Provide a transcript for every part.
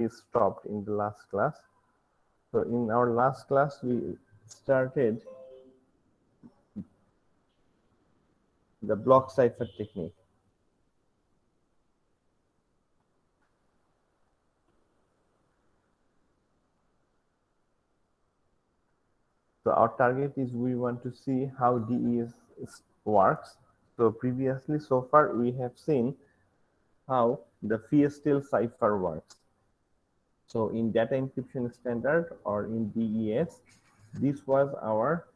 we stopped in the last class. So in our last class, we started the block cipher technique. So our target is we want to see how DES works. So previously, so far, we have seen how the Fiestel cipher works. So in data encryption standard or in DES, this was our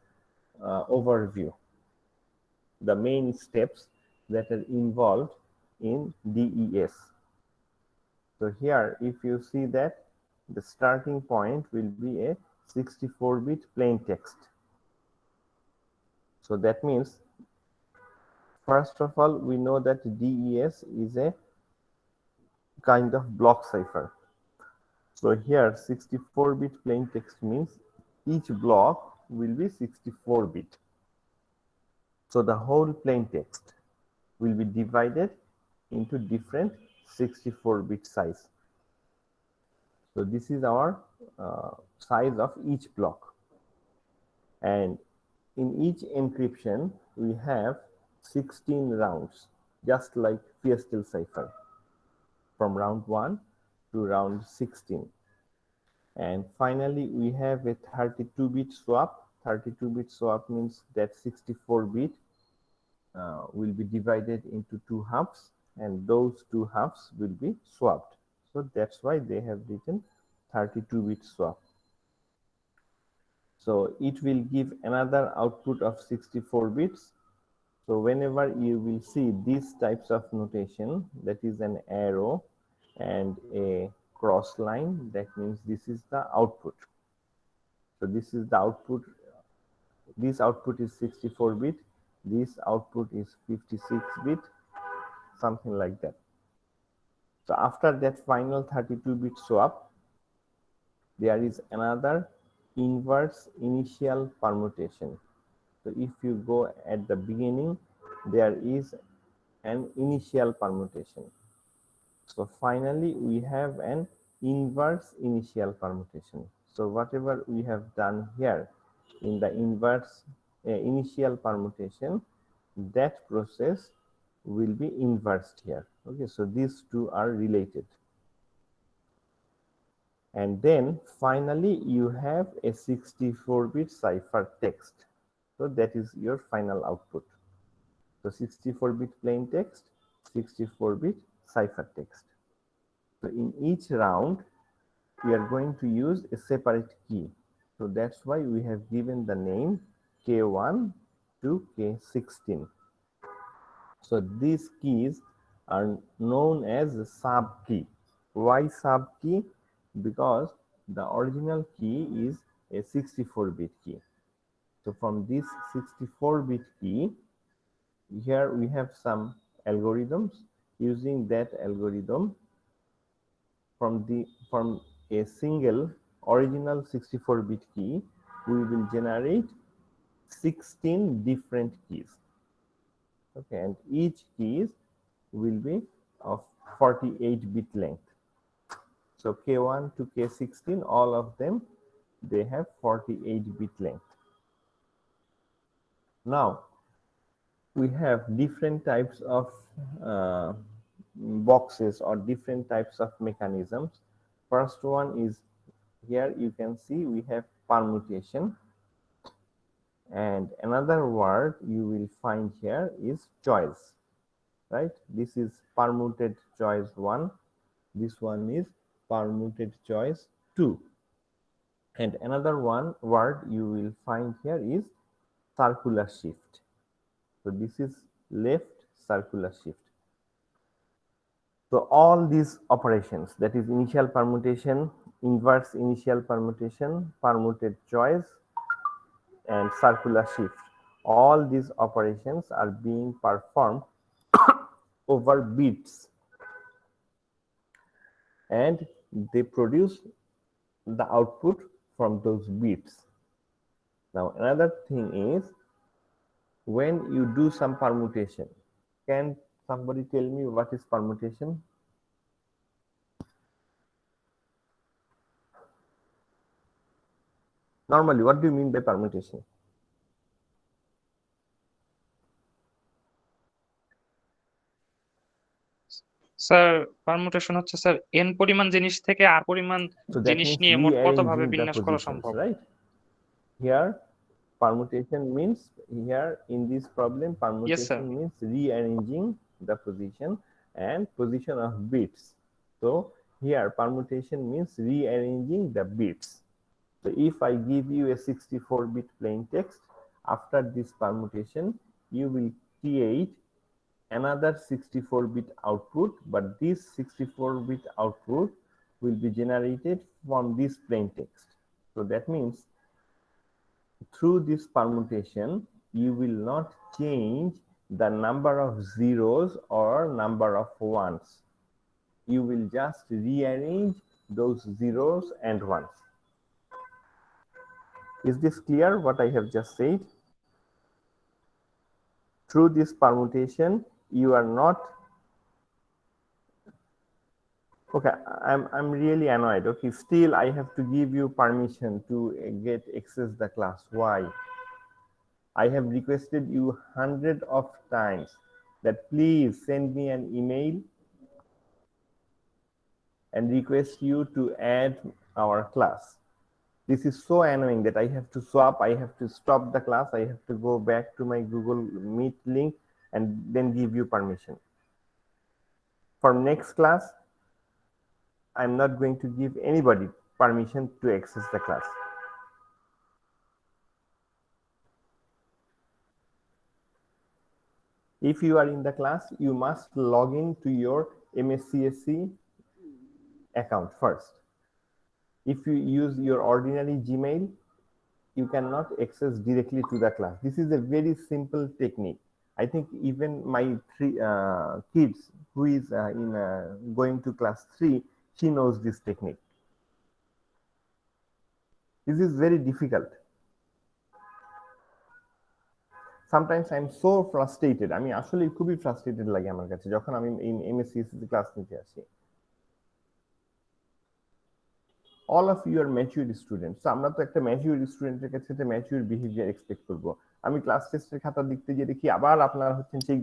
overview, the main steps that are involved in DES. So here, if you see that the starting point will be a 64-bit plain text. So that means, first of all, we know that DES is a kind of block cipher. So here 64-bit plain text means each block will be 64-bit. So the whole plain text will be divided into different 64-bit size. So this is our size of each block. And in each encryption, we have 16 rounds, just like Fiestel cipher, from round 1 to round 16. And finally, we have a 32-bit swap. 32-bit swap means that 64-bit will be divided into two halves, and those two halves will be swapped. So that's why they have written 32-bit swap. So it will give another output of 64 bits. So whenever you will see these types of notation, that is an arrow and a cross line, that means this is the output. So this is the output. This output is 64-bit. This output is 56-bit, something like that. So after that final 32-bit swap, there is another inverse initial permutation. So if you go at the beginning, there is an initial permutation. So finally, we have an inverse initial permutation. So whatever we have done here in the inverse initial permutation, that process will be inversed here. Okay, so these two are related. And then finally, you have a 64-bit cipher text. So that is your final output. So 64-bit plain text, 64-bit cipher text. So in each round, we are going to use a separate key. So that's why we have given the name K1 to K16. So these keys are known as a sub key. Why sub key? Because the original key is a 64-bit key. So from this 64-bit key, here we have some algorithms. Using that algorithm, from a single original 64-bit key, we will generate 16 different keys. Okay, and each keys will be of 48-bit length. So K1 to K16, all of them, they have 48-bit length. Now, we have different types of boxes or different types of mechanisms. First one is here, you can see we have permutation, and another word you will find here is choice, right? This is permuted choice 1, this one is permuted choice 2, and another one word you will find here is circular shift. So this is left circular shift. So all these operations, that is initial permutation, inverse initial permutation, permuted choice, and circular shift, all these operations are being performed over bits, and they produce the output from those bits. Now another thing is, when you do some permutation, can somebody tell me what is permutation? Normally, what do you mean by permutation? Sir permutation হচ্ছে sir n পরিমাণ জিনিস থেকে r পরিমাণ So that জিনিস means নিয়ে মোট কতভাবে rearranging the বিন্যাস করা positions, সম্ভব। right? Here, permutation means, here in this problem, Yes, sir. permutation means rearranging the position and position of bits. So here, permutation means rearranging the bits. So if I give you a 64-bit plain text, after this permutation, you will create another 64-bit output, but this 64-bit output will be generated from this plain text. So that means through this permutation, you will not change the number of zeros or number of ones. You will just rearrange those zeros and ones. Is this clear what I have just said? Through this permutation, you are not. Okay, I'm really annoyed. Okay, still I have to give you permission to get access the class. Why? I have requested you hundred of times that please send me an email and request you to add our class. This is so annoying that I have to swap, I have to stop the class, I have to go back to my Google Meet link and then give you permission. For next class, I'm not going to give anybody permission to access the class. If you are in the class, you must log in to your MSCSC account first. If you use your ordinary Gmail, you cannot access directly to the class. This is a very simple technique. I think even my three kids who is going to class 3, she knows this technique. This is very difficult. Sometimes I'm so frustrated. আমি আসলে খুবই frustrated লাগে আমার কাছে যখন আমি MSc class নিতে আসি। All of you are mature students. So আমরা তো একটা mature স্টুডেন্টের কাছে একটা mature behavior expect করব। আমি ক্লাস টেস্টের খাতা দেখতে গিয়ে দেখি আবার আপনারা হচ্ছেন সেই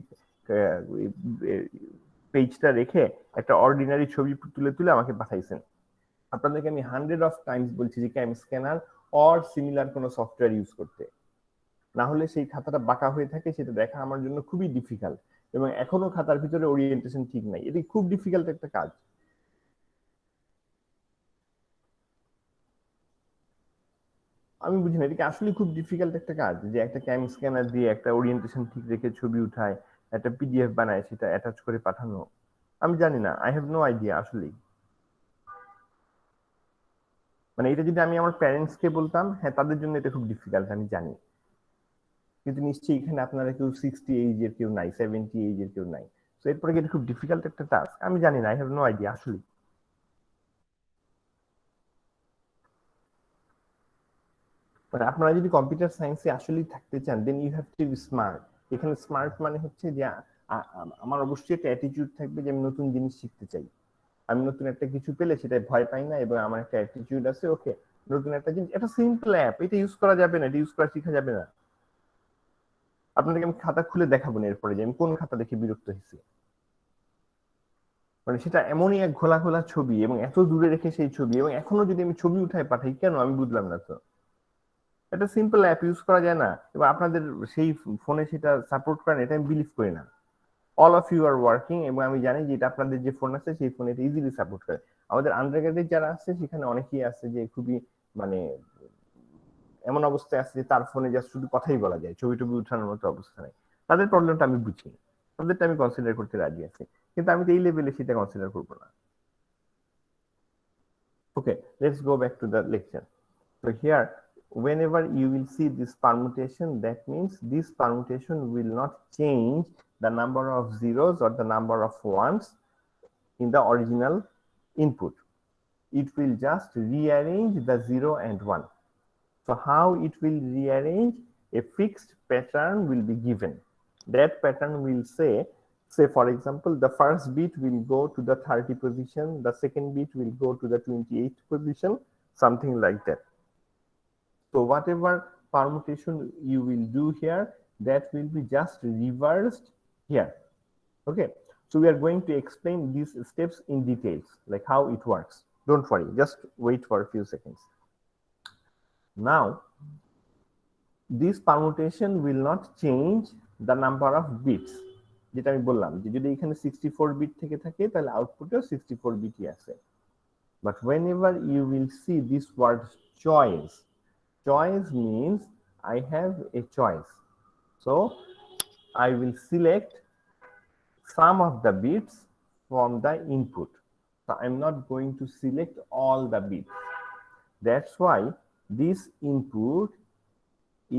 পেজটা রেখে একটা অর্ডিনারি ছবি তুলে তুলে আমাকে পাঠাইছেন। আপনাদেরকে আমি 100 of times বলছি যে ক্যাম স্ক্যানার অর সিমিলার কোনো সফটওয়্যার ইউজ করতে, না হলে সেই খাতাটা বাঁকা হয়ে থাকে, সেটা দেখা আমার জন্য খুবই ডিফিকাল্ট এবং এখনো খাতার ভিতরে ওরিয়েন্টেশন ঠিক নাই। এটি খুব ডিফিকাল্ট একটা কাজ। আমি বুঝি না, এটা আসলে খুব ডিফিকাল্ট একটা কাজ যে একটা ক্যাম স্ক্যানার দিয়ে একটা ওরিয়েন্টেশন ঠিক রেখে ছবি উঠায়, একটা পিডিএফ বানায়, সেটা অ্যাটাচ করে পাঠানো। আমি জানি না, আই হ্যাভ নো আইডিয়া আসলে। মানে এটা যদি আমি আমার প্যারেন্টসকে বলতাম, হ্যাঁ তাদের জন্য এটা খুব ডিফিকাল্ট আমি জানি, কিন্তু নিশ্চয়ই এখানে আপনারা কেউ 60 এজের কেউ নাই, 70 এজের কেউ নাই। তো এরপরে কি এটা খুব ডিফিকাল্ট একটা টাস্ক? আমি জানি না, আই হ্যাভ নো আইডিয়া আসলে। মানে আপনারা যদি কম্পিউটার সায়েন্সে আসলেই থাকতে চান, then you have to be smart. এখানে স্মার্ট মানে হচ্ছে যে আমার অবশ্যই একটা অ্যাটিটিউড থাকবে যে আমি নতুন জিনিস শিখতে চাই। আমি নতুন একটা কিছু পেলে সেটাই ভয় পাই না, এবং আমার একটা অ্যাটিটিউড আছে, ওকে নতুন একটা জিনিস, একটা সিম্পল অ্যাপ, এটা ইউজ করা যাবে না, এটা ইউজ করা শেখা যাবে না। আপনাদেরকে আমি খাতা খুলে দেখাবো না এরপরে যে আমি কোন খাতা দেখে বিরক্ত হয়েছি। মানে সেটা এমনই এক ঘোলা ঘোলা ছবি এবং এত দূরে রেখে সেই ছবি, এবং এখনো যদি আমি ছবি উঠাই পাঠাই, কেন আমি বুঝলাম না তো। এটা সিম্পল অ্যাপ ইউজ করা যায় না, এবং আপনাদের সেই ফোনে সেটা সাপোর্ট করেন এটা আমি বিলিভ করি না। All of you are working, এবং আমি জানি যে এটা আপনাদের যে ফোন আছে সেই ফোনে এটা ইজিলি সাপোর্ট করে। আমাদের আন্ডারগ্রেডের যারা আছে সেখানে অনেকেই আছে যে খুবই মানে এমন অবস্থায় আছে যে তার ফোনে জাস্ট শুধু কথাই বলা যায়, ছবি টবি উঠানোর মতো অবস্থা নেই। তাদের প্রবলেমটা আমি বুঝি, তাদেরটা আমি কনসিডার করতে রাজি আছি, কিন্তু আমি তো এই লেভেলে সেটা কনসিডার করবো না। Okay, let's go back to the lecture. So here, whenever you will see this permutation, that means this permutation will not change the number of zeros or the number of ones in the original input. It will just rearrange the 0 and 1. So how it will rearrange? A fixed pattern will be given. That pattern will say for example, the first bit will go to the 30 position, the second bit will go to the 28th position, something like that. So whatever permutation you will do here, that will be just reversed here. Okay, so we are going to explain these steps in details, like how it works. Don't worry, just wait for a few seconds. Now, this permutation will not change the number of bits, যেটা আমি বললাম যে যদি এখানে 64 bit থেকে থাকে তাহলে আউটপুটেও 64 বিটই আছে। But whenever you will see this word choice, choice means I have a choice. So I will select some of the bits from the input. So I'm not going to select all the bits. That's why this input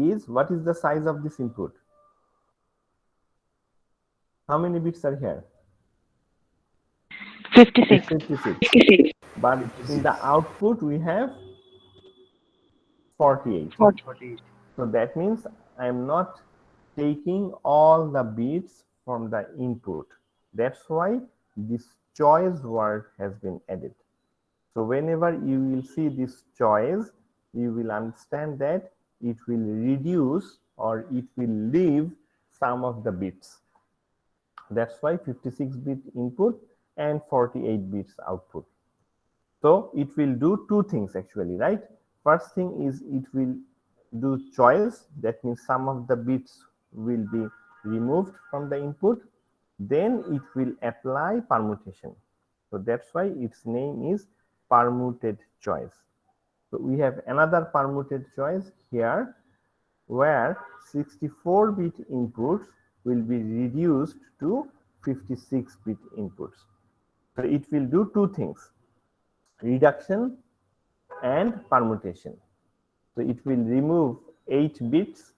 is, what is the size of this input? How many bits are here? 56. 56. But in the output we have 48. 40. So that means I am not taking all the bits from the input. That's why this choice word has been added. So whenever you will see this choice, you will understand that it will reduce or it will leave some of the bits. That's why 56-bit input and 48 bits output. So it will do two things actually, right? First thing is it will do choice. That means some of the bits will be removed from the input. Then it will apply permutation. So that's why its name is permuted choice. So we have another permuted choice here where 64-bit inputs will be reduced to 56-bit inputs. So it will do two things, reduction and permutation. So it will remove 8 bits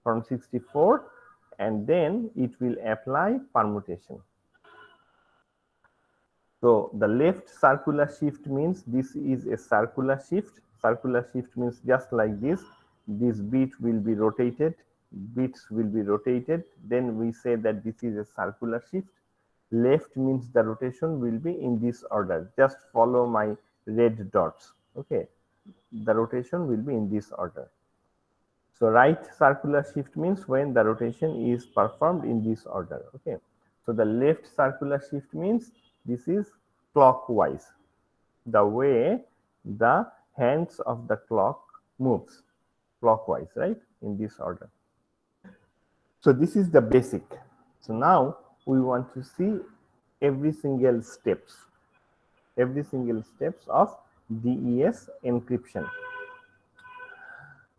from 64 and then it will apply permutation. So the left circular shift means this is a circular shift. Circular shift means just like this. This bit will be rotated, bits will be rotated. Then we say that this is a circular shift. Left means the rotation will be in this order. Just follow my red dots. Okay, the rotation will be in this order. So right circular shift means when the rotation is performed in this order. Okay, so the left circular shift means this is clockwise, the way the hands of the clock moves clockwise, right, in this order. So this is the basic. So now we want to see every single steps of DES encryption.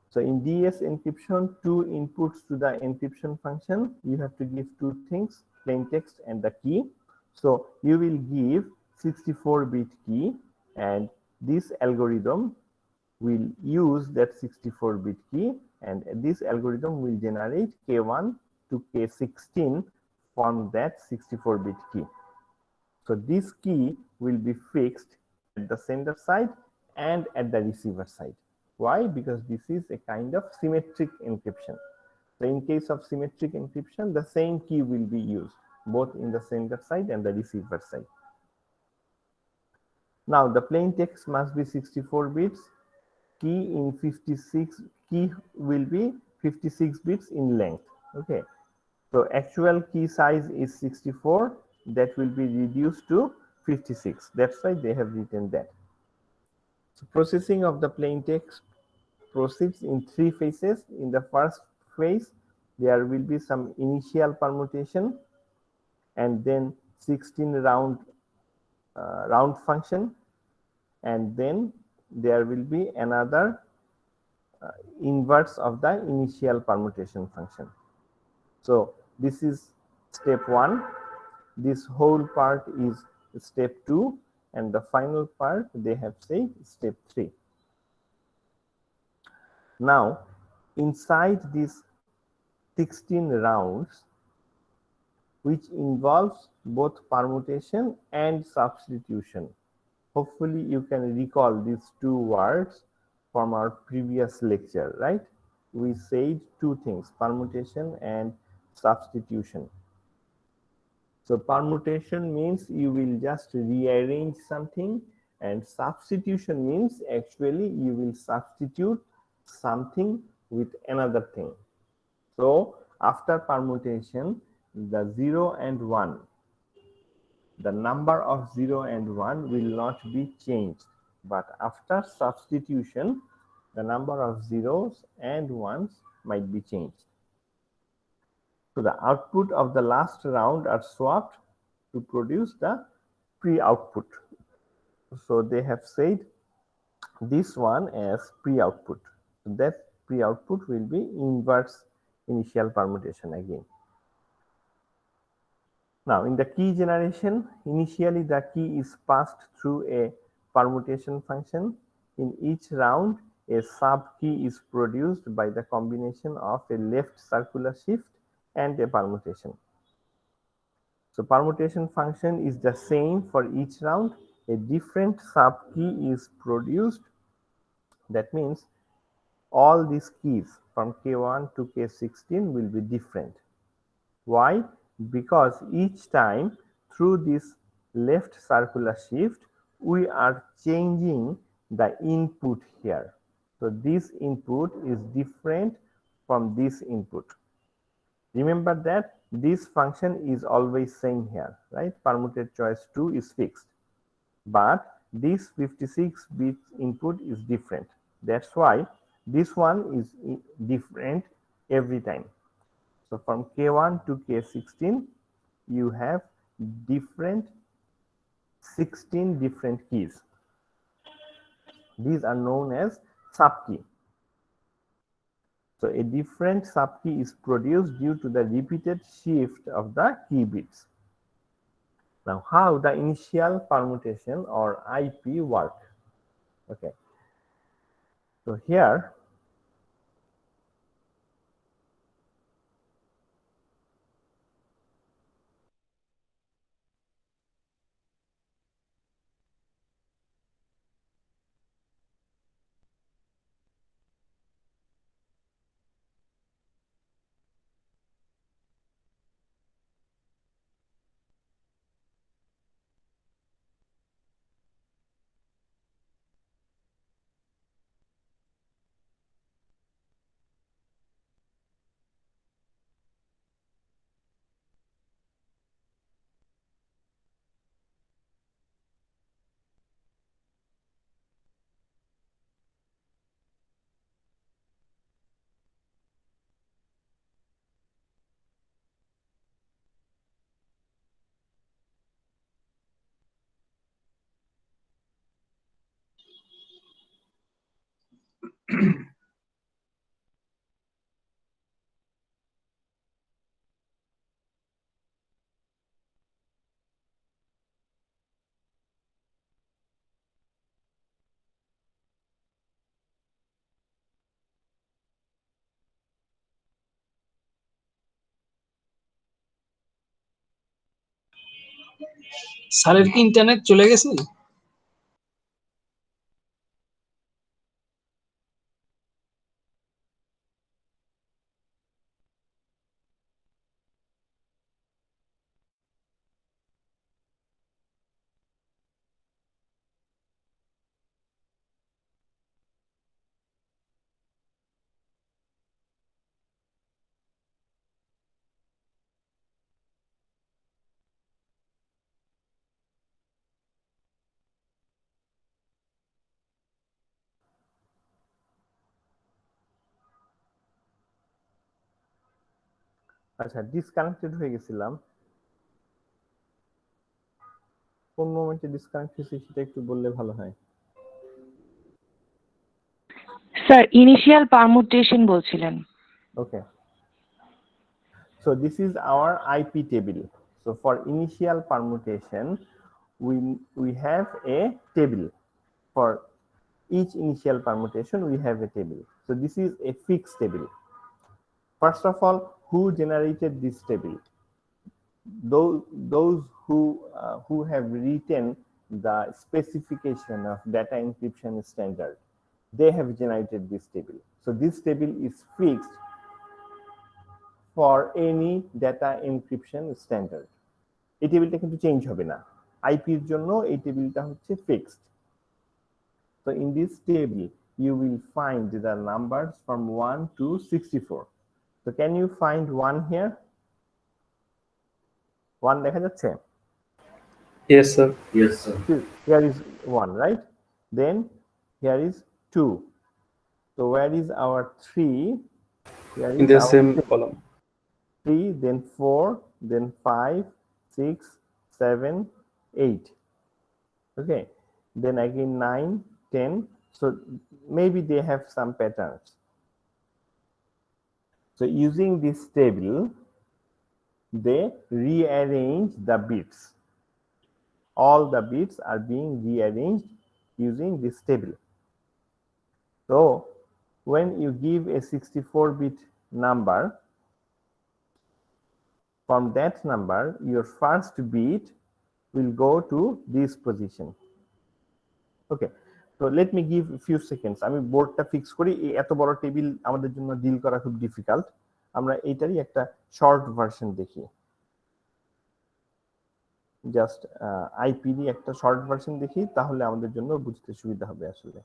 So in DES encryption, two inputs to the encryption function, you have to give two things, plain text and the key. So you will give 64-bit key and this algorithm will use that 64-bit key and this algorithm will generate K1 to K16 from that 64-bit key. So this key will be fixed at the sender side and at the receiver side. Why? Because this is a kind of symmetric encryption. So in case of symmetric encryption, the same key will be used both in the sender side and the receiver side. Now the plain text must be 64 bits. Key in 56 key will be 56 bits in length. Okay. So actual key size is 64. That will be reduced to 56. That's why they have written that. So processing of the plain text proceeds in three phases. In the first phase, there will be some initial permutation and then 16 round function, and then there will be another inverse of the initial permutation function. So this is step 1. This whole part is step 2, and the final part they have said step 3. Now inside these 16 rounds, which involves both permutation and substitution. Hopefully you can recall these two words from our previous lecture, right? We said two things, permutation and substitution. So permutation means you will just rearrange something, and substitution means actually you will substitute something with another thing. So after permutation, the 0 and 1, the number of 0 and 1 will not be changed, but after substitution, the number of zeros and ones might be changed. So the output of the last round are swapped to produce the pre-output. So they have said this one as pre-output. So that pre-output will be inverse initial permutation again. Now in the key generation, initially the key is passed through a permutation function. In each round, a sub-key is produced by the combination of a left circular shift and a permutation. So permutation function is the same for each round. A different sub-key is produced. That means all these keys from K1 to K16 will be different. Why? Because each time through this left circular shift, we are changing the input here. So this input is different from this input. Remember that this function is always same here, right? Permuted choice 2 is fixed, but this 56-bit input is different. That's why this one is different every time. So from K1 to K16, you have different 16 different keys. These are known as subkey. So a different subkey is produced due to the repeated shift of the key bits. Now, how the initial permutation or IP work? Okay. So here, স্যারের কি internet চলে গেছে? আচ্ছা, disconnected হয়ে গেছিলাম। কোন মোমেন্টে disconnect হয়েছে সেটা একটু বললে ভালো হয়। স্যার ইনিশিয়াল পারমুটেশন বলছিলেন। Okay. So this is our IP table. So for initial permutation, we have a table. For each initial permutation, we have a table. So this is a fixed table. First of all, who generated this table? Those who have written the specification of data encryption standard, they have generated this table. So this table is fixed for any data encryption standard. এই টেবিলটা কিন্তু change হবে না, আইপির জন্য এই টেবিলটা হচ্ছে fixed. So in this table, you will find the numbers from 1 to 64. So can you find 1 here? 1 দেখা যাচ্ছে? Yes, sir. Here is 1, right? Then here is 2. So where is our 3? Here In is the our same column. 3, then 4, then 5, 6, 7, 8. Okay, then again 9, 10. So maybe they have some patterns. So using this table, they rearrange the bits. All the bits are being rearranged using this table. So when you give a 64-bit number, from that number, your first bit will go to this position. Okay, so let me give a few seconds. আমি বোর্ডটা fix করি। এত বড় table আমাদের জন্য deal করা খুব difficult. আমরা এইটারই একটা শর্ট ভার্সন দেখি। জাস্ট আইপিডি একটা শর্ট ভার্সন দেখি, তাহলে আমাদের জন্য বুঝতে সুবিধা হবে আসলে।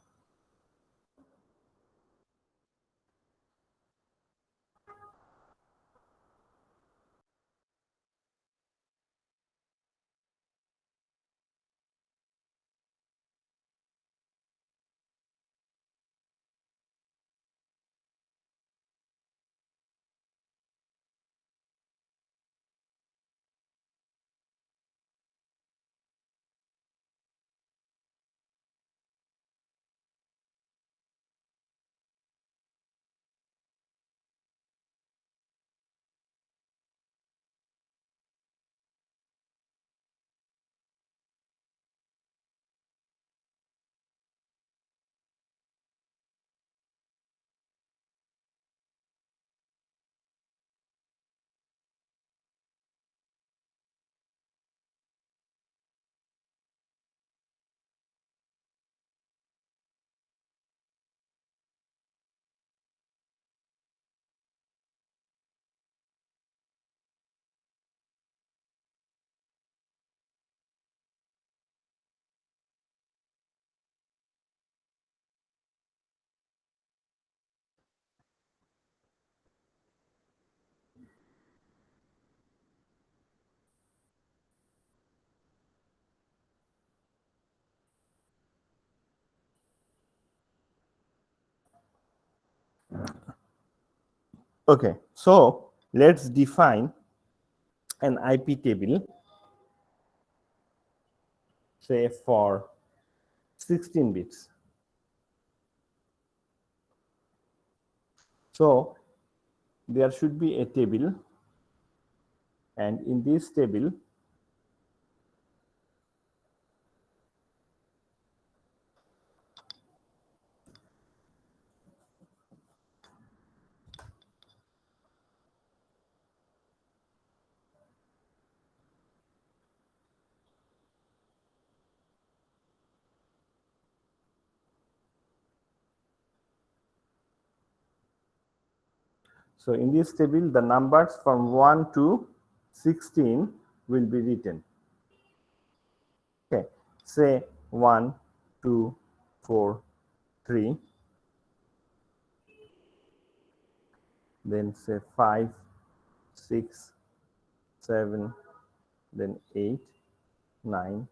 Okay, so let's define an IP table, say for 16 bits. So there should be a table, and in this table so in this table, the numbers from 1 to 16 will be written. Okay, say 1, 2, 4, 3, then say 5, 6, 7, then 8, 9,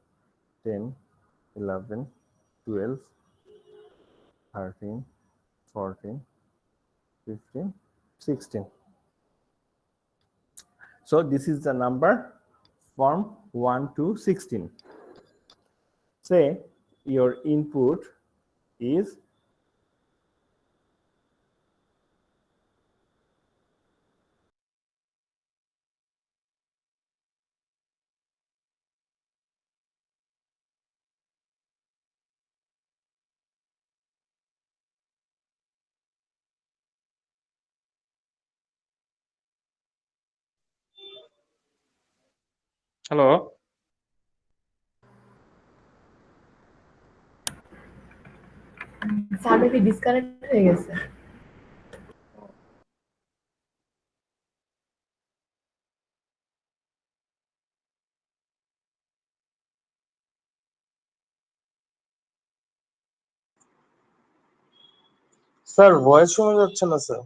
10, 11, 12, 13, 14, 15, 16. So this is the number from 1 to 16. Say your input is hello, server কি disconnect হয়ে গেছে? Sir voice শোনা যাচ্ছে না sir.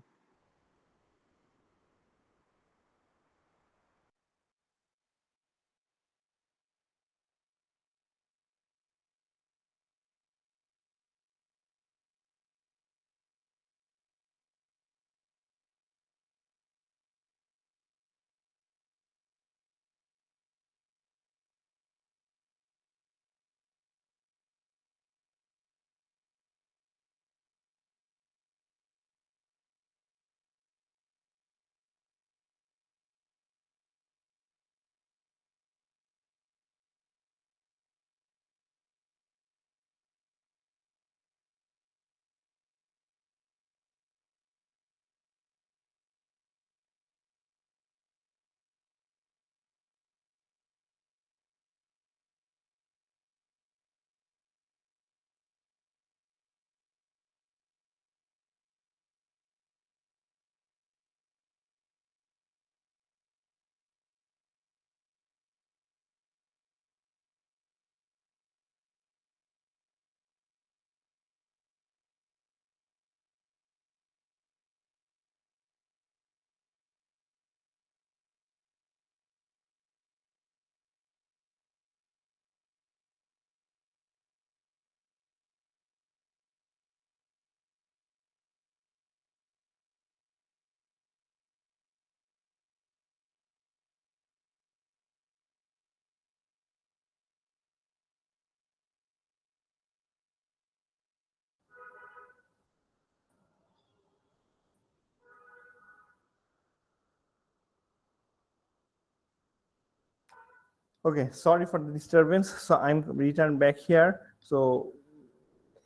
Okay, sorry for the disturbance. So I'm returned back here. So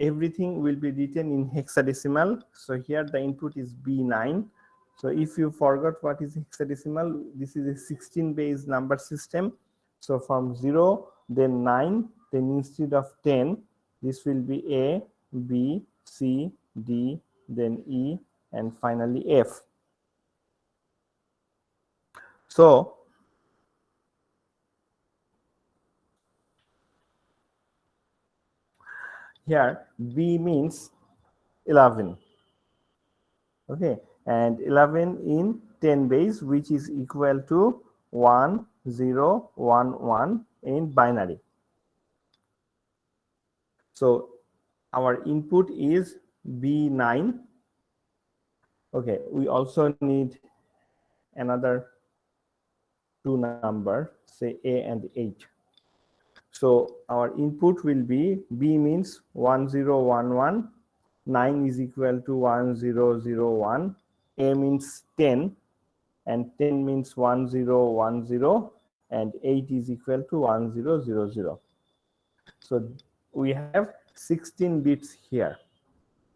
everything will be written in hexadecimal. So here the input is B9. So if you forgot what is hexadecimal, this is a 16 base number system. So from 0, then 9, then instead of 10, this will be A, B, C, D, then E, and finally F. So here B means 11. Okay, and 11 in 10 base, which is equal to 1011 in binary. So our input is B9. Okay, we also need another two number, say A and 8. So our input will be B means 1011, 9 is equal to 1001, A means 10, and 10 means 1010, and 8 is equal to 1000. So we have 16 bits here.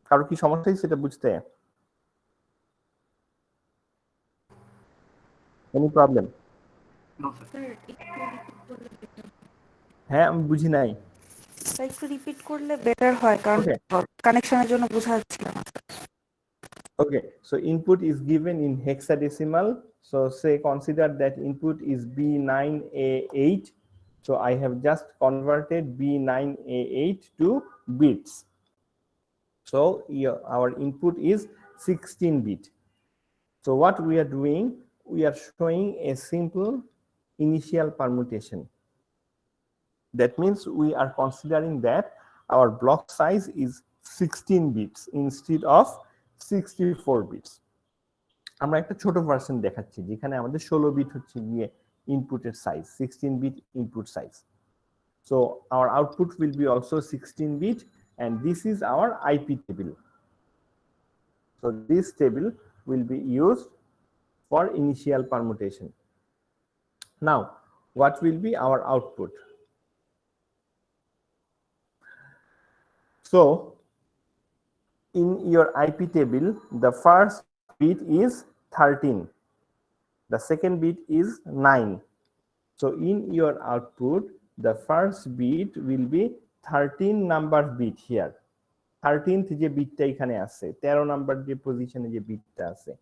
কারো কি সমস্যা সেটা বুঝতে? Any problem? হ্যাঁ আমি বুঝি নাই। একটু রিপিট করলে বেটার হয় কারণ কানেকশনের জন্য বোঝা যাচ্ছিল না। Okay, so input is given in hexadecimal. So say consider that input is B9A8. So I have just converted B9A8 to bits. So our input is 16 bit. So what we are doing, we are showing a simple initial permutation. That means we are considering that our block size is 16 bits instead of 64 bits. আমরা একটা ছোট version দেখাচ্ছি যেখানে আমাদের 16 bit হচ্ছে গিয়ে ইনপুটের size, 16 bit input size. So our output will be also 16 bit, and this is our IP table. So this table will be used for initial permutation. Now, what will be our output? So in your IP table, the first bit is 13. The second bit is 9. So in your output, the first bit will be 13 number bit here. 13th যে বিটটা এখানে আছে, 13 number যে পজিশনে যে বিটটা আছে,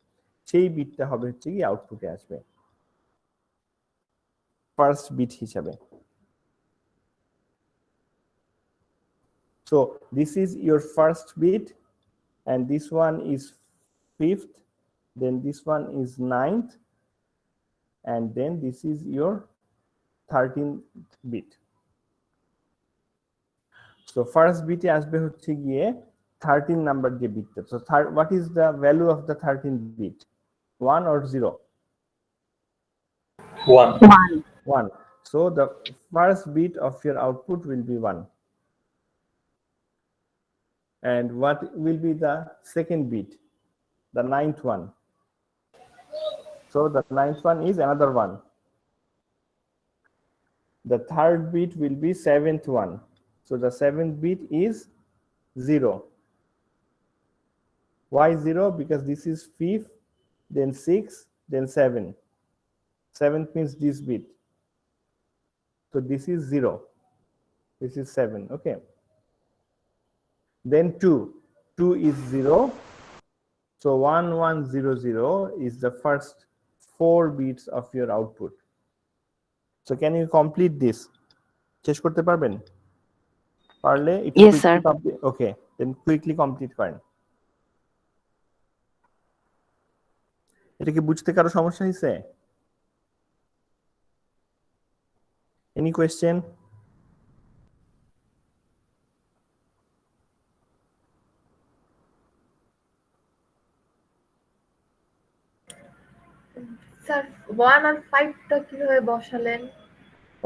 সেই বিটটা হবে হচ্ছে কি আউটপুটে আসবে ফার্স্ট বিট হিসাবে. So this is your first bit, and this one is 5th, then this one is 9th, and then this is your 13th bit. So first bit আসবে হচ্ছে গিয়ে 13 number যে bitটা. So what is the value of the 13th bit? 1 or 0? 1. 1. So the first bit of your output will be 1. And what will be the second bit? The 9th one. So the 9th one is another 1. The third bit will be 7th one. So the 7th bit is 0. Why 0? Because this is 5th, then 6, then 7. 7th means this bit. So this is 0. This is 7. Okay. Then 2. 2 is 0. So 1 1 0 0 is the first 4 bits of your output. So can you complete this? শেষ করতে পারবেন? পারলে একটু Yes, sir. Okay, then quickly complete করেন। এটা কি বুঝতে কারো সমস্যা হইছে? Any question? স্যার 1 আর 5 টা কিভাবে বসালেন?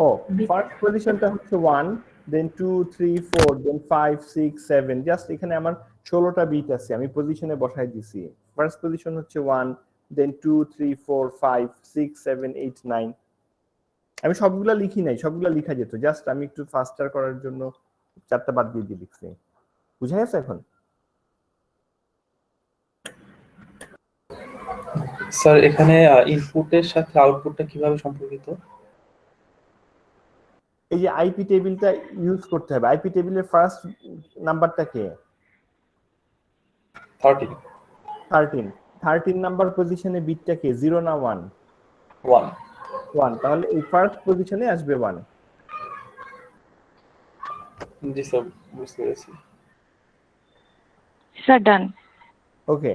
Oh, first position টা হচ্ছে 1, then 2 3 4, then 5 6 7, জাস্ট এখানে আমার 16টা বিট আছে, আমি পজিশনে বসাই দিছি। ফার্স্ট পজিশন হচ্ছে 1, then 2 3 4 5 6 7 8 9। আমি সবগুলা লিখি নাই, সবগুলা লেখা যেত, জাস্ট আমি একটু ফাস্টার করার জন্য 4টা বাদ দিয়ে লিখছি। বুঝা গেছে এখন? স্যার এখানে ইনপুটের সাথে আউটপুটটা কিভাবে সম্পর্কিত? এই যে আইপি টেবিলটা ইউজ করতে হবে। আইপি টেবিলের ফার্স্ট নাম্বারটা কে? 13 13 নাম্বার পজিশনে বিটটা কে? 0 না 1? 1 1। তাহলে এই ফার্স্ট পজিশনে আসবে 1। জি স্যার, বুঝতে পেরেছি। Sir, done. ওকে,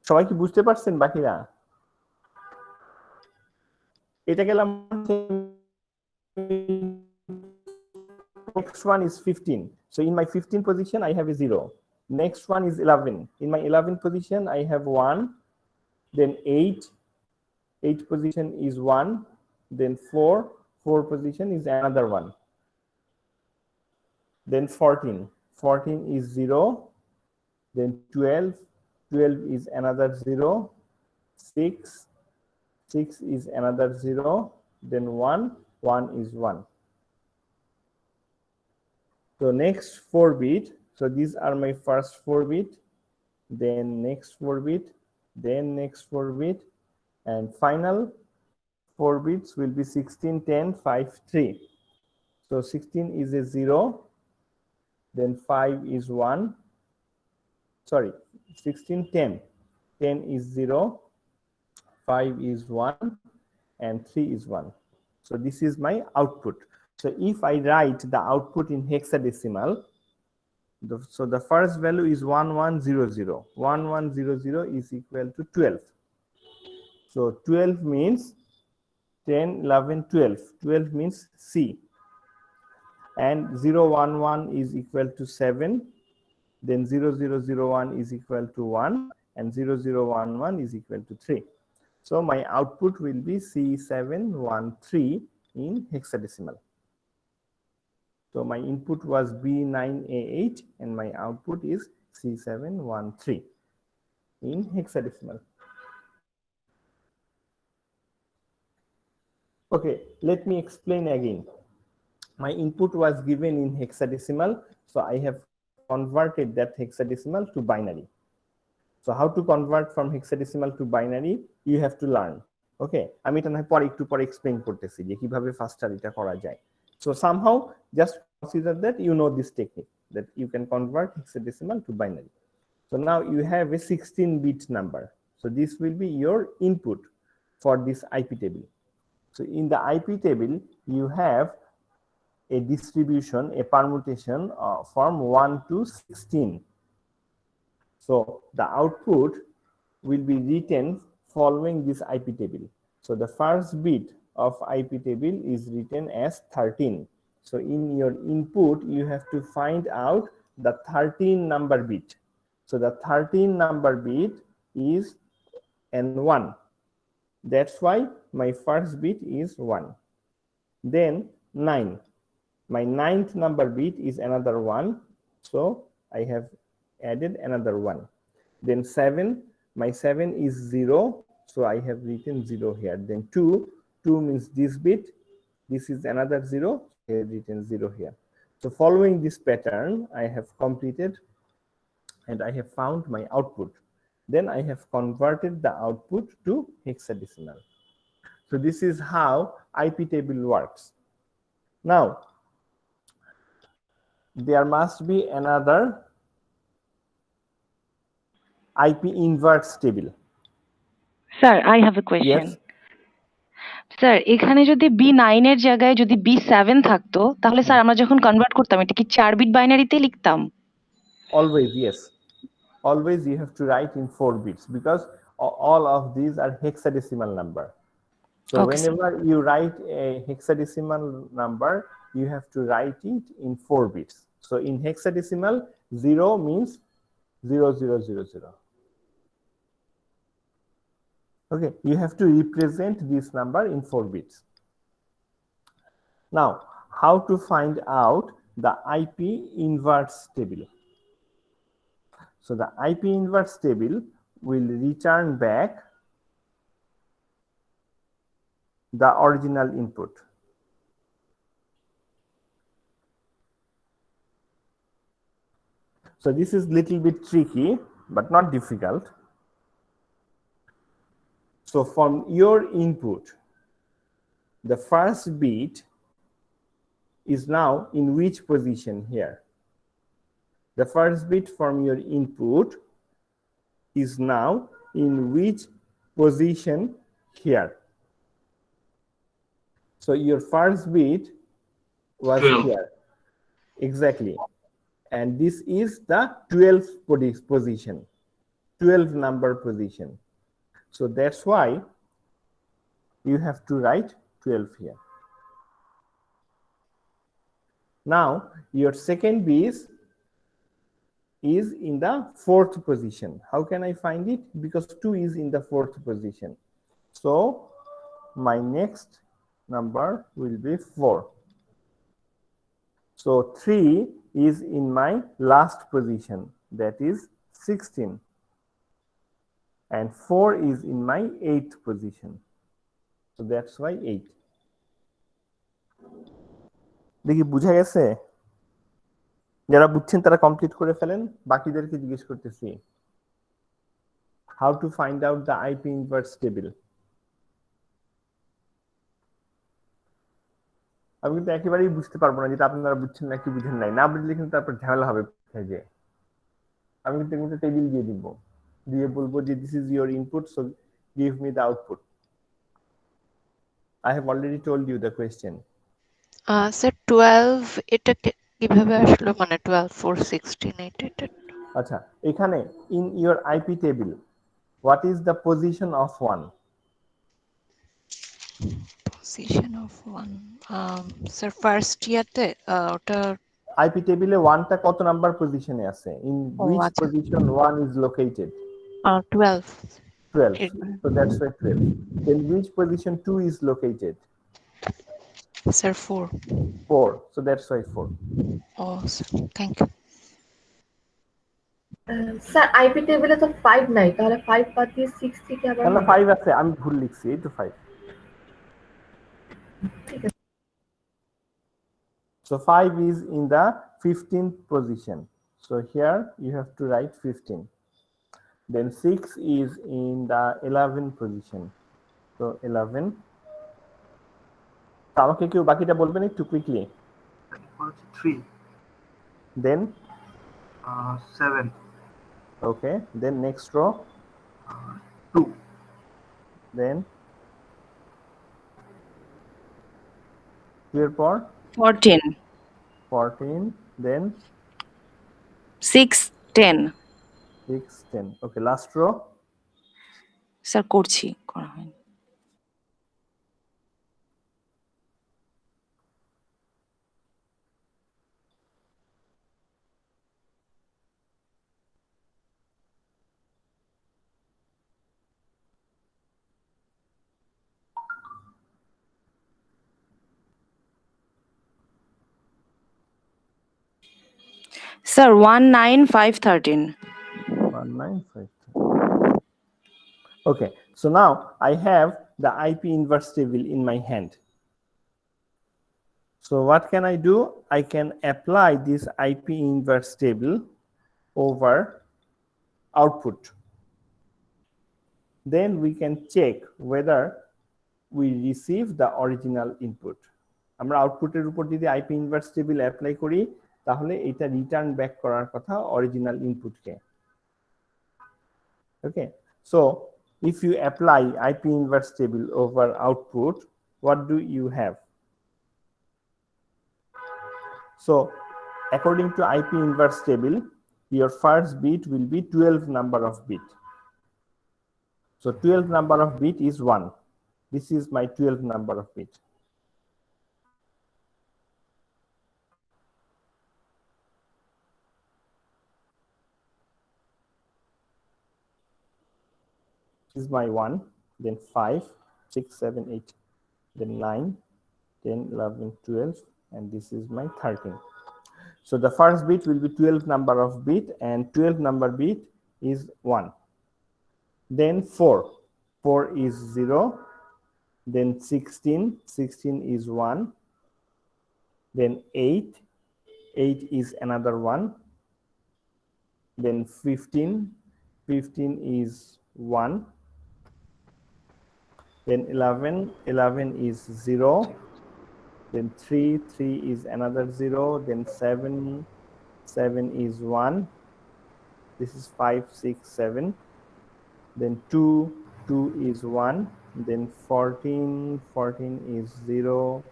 সবাই কি বুঝতে পারছেন বাকিরা? এটা গেলাম, next one is 15. So in my 15 position I have a 0. Next one is 11. In my 11 position I have 1, then 8 position is 1, then 4 position is another 1, then 14 is 0, then 12 is another 0, 6 is another 0, then 1 is 1. So next 4 bit, so these are my first 4 bit, then next 4 bit, then next 4 bit, and final 4 bits will be 16 10 5 3. So 16 is a 0, then 5 is 1, sorry, 16 10 is 0, 5 is 1, and 3 is 1. So this is my output. So if I write the output in hexadecimal, so the first value is 1100. 1100 is equal to 12. So 12 means 10 11 12. 12 means C, and 011 is equal to 7, then 0001 is equal to 1, and 0011 is equal to 3. So my output will be C713 in hexadecimal. So my input was B9A8 and my output is C713 in hexadecimal. Okay, let me explain again. My input was given in hexadecimal, so I have converted that hexadecimal to binary. So how to convert from hexadecimal to binary, you have to learn. Okay, আমি এটা না পরে একটু পরে explain করতেছি যে কিভাবে ফাস্টার এটা করা যায়। So somehow just consider that you know this technique, that you can convert hexadecimal to binary. So now you have a 16-bit number. So this will be your input for this IP table. So in the IP table, you have a distribution, a permutation from 1 to 16. So the output will be written following this IP table. So the first bit of IP table is written as 13. So in your input, you have to find out the 13 number bit. So the 13 number bit is N1. That's why my first bit is 1. Then 9. My ninth number bit is another 1. So I have added another 1. Then 7, my 7 is 0. So I have written 0 here. Then 2 means this bit. This is another 0. I have written 0 here. So following this pattern, I have completed and I have found my output. Then I have converted the output to hexadecimal. So this is how IP table works. Now, there must be another IP inverse table. Sir, I have a question. Yes. Sir এখানে যদি B9 এর জায়গায় যদি B7 থাকতো তাহলে sir আমরা যখন convert করতাম এটা কি 4 বিট বাইনারিতে লিখতাম? Always, yes. Always you have to write in 4 bits because all of these are hexadecimal number. So Okay, whenever you write a hexadecimal number, you have to write it in 4 bits. So in hexadecimal, 0 means 0000. Okay, you have to represent this number in 4 bits. Now, how to find out the IP inverse table? So the IP inverse table will return back the original input. So this is little bit tricky, but not difficult. So from your input, the first bit is now in which position here? The first bit from your input is now in which position here? So your first bit was 12. here. Exactly. And this is the 12th position, 12 number position. So that's why you have to write 12 here. Now your second bit is in the 4th position. How can I find it? Because 2 is in the 4th position. So my next number will be 4. So 3 is in my last position, that is 16. And 4 is in my 8th position. So that's why 8. দেখি বুঝা গেছে? যারা বুঝছেন তারা complete করে ফেলেন, বাকিদেরকে জিজ্ঞেস করতেছি। How to find out the IP inverse table? আমি কিন্তু একেবারেই বুঝতে পারবো না যেটা আপনারা বুঝছেন নাকি বুঝেন নাই। না বুঝলে কিন্তু তারপর ঝামেলা হবে কোথায় যে। আমি কিন্তু টেবিল দিয়ে দিব, দিয়ে বলবো যে this is your input, so give me the output. I have already told you the question. Sir 12 এটা কিভাবে আসলো, মানে 12 4 16 8 এটা? আচ্ছা, এখানে in your IP table what is the position of 1? Position of 1 sir first ইয়াতে ওটা IP টেবিলে 1 টা কত নাম্বার পজিশনে আছে? In which আচ্ছা। position 1 is located? 12 12. So that's why 12. Then which position 2 is located? Sir 4 4. So that's why 4. Oh thank you sir IP টেবিলে তো 5 নাই, তাহলে 5 বাদ দিয়ে 6 থেকে আবার তাহলে 5 আছে, আমি ভুল লিখছি, এই তো 5. ঠিক আছে। So 5 is in the 15th position. So here you have to write 15. Then 6 is in the 11th position. So 11. আমাকে কেউ বাকিটা বলবেন একটু quickly? 3. Then 7. okay, then next row 2. then এরপর 14, 14, then 6, 10, 6, 10. Okay, last row. Sir করছি, করা হয়নি। Sir 19513। 195. Okay, so now I have the IP inverse table in my hand. So what can I do? I can apply this IP inverse table over output. Then we can check whether we receive the original input. আমরা আউটপুটের উপর যদি IP inverse table apply করি তাহলে এটা return back করার কথা original ইনপুটকে। Okay, so if you apply IP inverse table over output, what do you have? So according to IP inverse table, your first bit will be 12 number of bit. So 12 number of bit is 1. This is my 12 number of bit. This is my 1, then 5, 6, 7, 8, then 9, 10, 11, 12, and this is my 13. So the first bit will be 12 number of bit, and 12 number bit is 1. Then 4, 4 is 0. Then 16, 16 is 1. Then 8, 8 is another 1. Then 15, 15 is 1. Then 11, 11 is 0. Then 3, 3 is another 0. Then 7, 7 is 1. This is 5, 6, 7. Then 2, 2 is 1. Then 14, 14 is 0.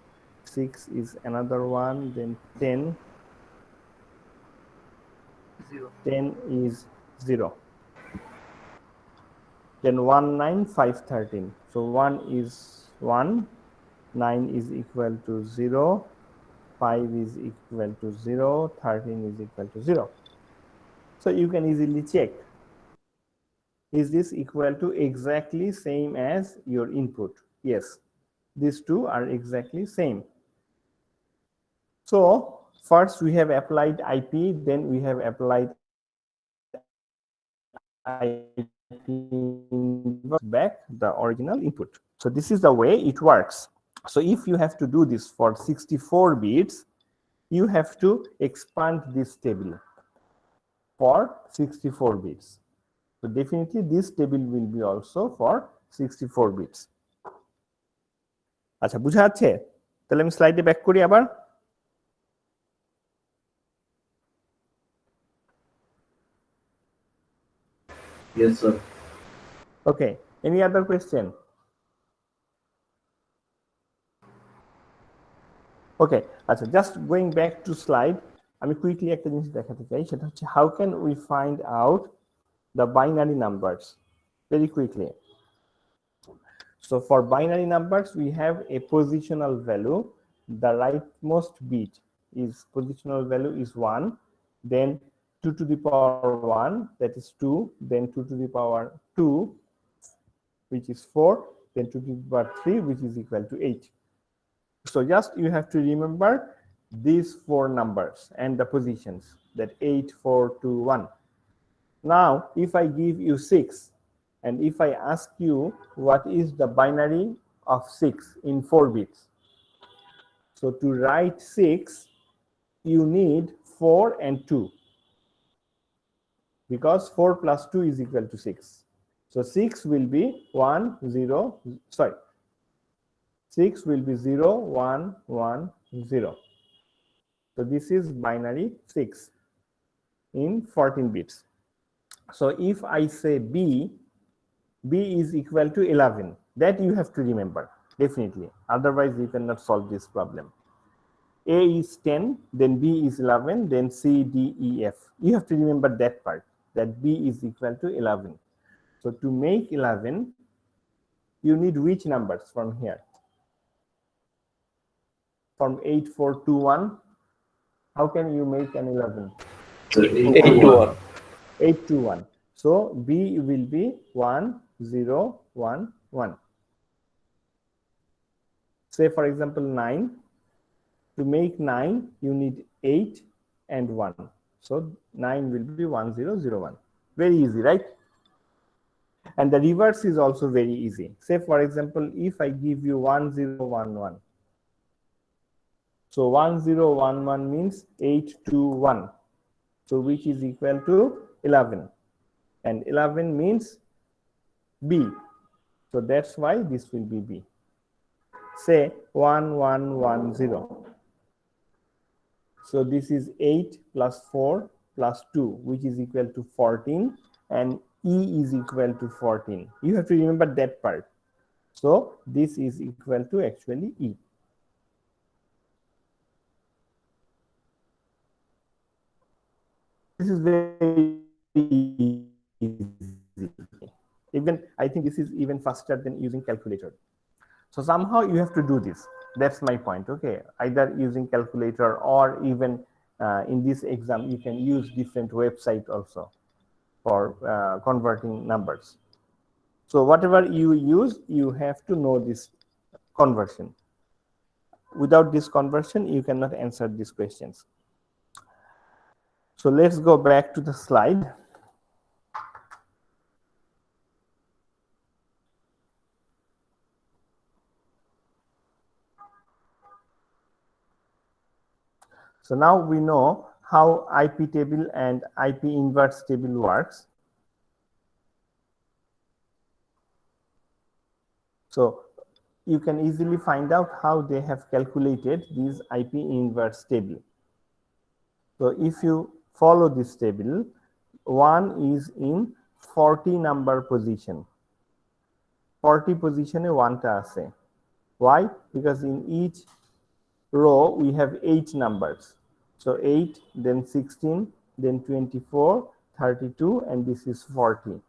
6 is another 1. Then 10, 0. 10 is 0. Then 1, 9, 5, 13. So 1 is 1, 9 is equal to 0, 5 is equal to 0, 13 is equal to 0. So you can easily check, is this equal to exactly same as your input? Yes, these two are exactly same. So first we have applied IP, then we have applied IP back the original input. So this is the way it works. So if you have to do this for 64 bits, you have to expand this table for 64 bits. So definitely this table will be also for 64 bits. আচ্ছা, বুঝা যাচ্ছে? তাহলে আমি স্লাইডে back করি আবার। Yes, sir. Okay, any other question? Okay, আচ্ছা, just going back to slide, আমি কুইকলি একটা জিনিস দেখাতে চাই, সেটা হচ্ছে how can we find out the binary numbers very quickly. So for binary numbers, we have a positional value. The rightmost bit is positional value is 1, then 2 to the power 1, that is 2, then 2 to the power 2, which is 4, then 2 to the power 3, which is equal to 8. So just you have to remember these 4 numbers and the positions, that 8, 4, 2, 1. Now, if I give you 6, and if I ask you what is the binary of 6 in 4 bits. So to write 6, you need 4 and 2. Because 4 plus 2 is equal to 6. So 6 will be 1, 0, sorry. 6 will be 0, 1, 1, 0. So this is binary 6 in 14 bits. So if I say B, B is equal to 11. That you have to remember, definitely. Otherwise, you cannot solve this problem. A is 10, then B is 11, then C, D, E, F. You have to remember that part. that b is equal to 11. So to make 11, you need which numbers from here? From 8421, how can you make an 11? 8 to 1. 8 to 1. So b will be 1 0 1 1. Say for example 9. To make 9, you need 8 and 1. So 9 will be 1 0 0 1. Very easy, right? And the reverse is also very easy. Say for example, if I give you 1 0 1 1. So 1 0 1 1 means 8 2 1. So which is equal to 11. And 11 means B. So that's why this will be B. Say 1 1 1 0. So this is 8 plus 4 plus 2, which is equal to 14, and E is equal to 14. You have to remember that part. So this is equal to actually E. This is very easy. Even I think this is even faster than using calculator. So somehow you have to do this. That's my point. Okay, either using calculator or even in this exam you can use different website also for converting numbers. So whatever you use, you have to know this conversion. Without this conversion, you cannot answer these questions. So let's go back to the slide. So now we know how IP table and IP inverse table works. So you can easily find out how they have calculated this IP inverse table. So if you follow this table, 1 is in 40 number position. 40 position 1 ta ase. Why? Because in each row we have 8 numbers. So 8, then 16, then 24, 32, and this is 40.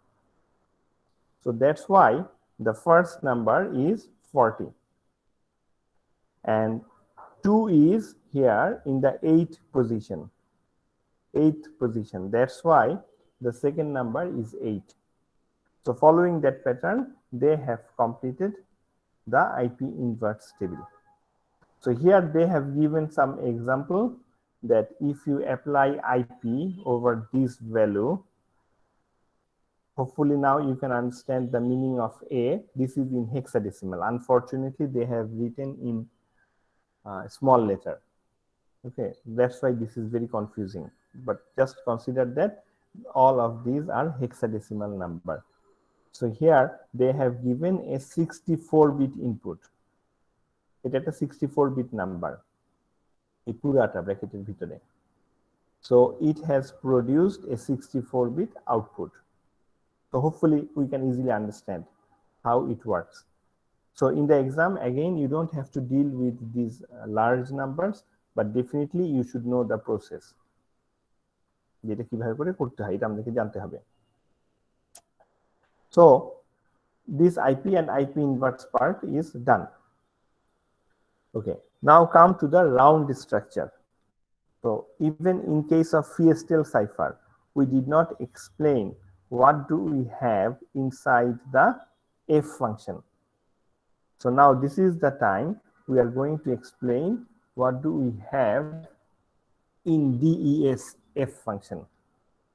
So that's why the first number is 40. And 2 is here in the 8th position. 8th position. That's why the second number is 8. So following that pattern, they have completed the IP inverse table. So here they have given some example that if you apply IP over this value, hopefully now you can understand the meaning of A. This is in hexadecimal. Unfortunately, they have written in small letter. Okay, that's why this is very confusing. But just consider that all of these are hexadecimal number. So here they have given a 64-bit input. It is a 64-bit number. এই পুরাটা ব্র্যাকেটের ভিতরে. So it has produced a 64-bit output. So hopefully we can easily understand how it works. So in the exam, again, you don't have to deal with these large numbers, but definitely you should know the process. যেটা কিভাবে করে করতে হয় এটা আমাদেরকে জানতে হবে. So this IP and IP inverse part is done. Okay, now come to the round structure. So even in case of Fiestel cipher, we did not explain what do we have inside the F function. So now this is the time we are going to explain what do we have in DES F function.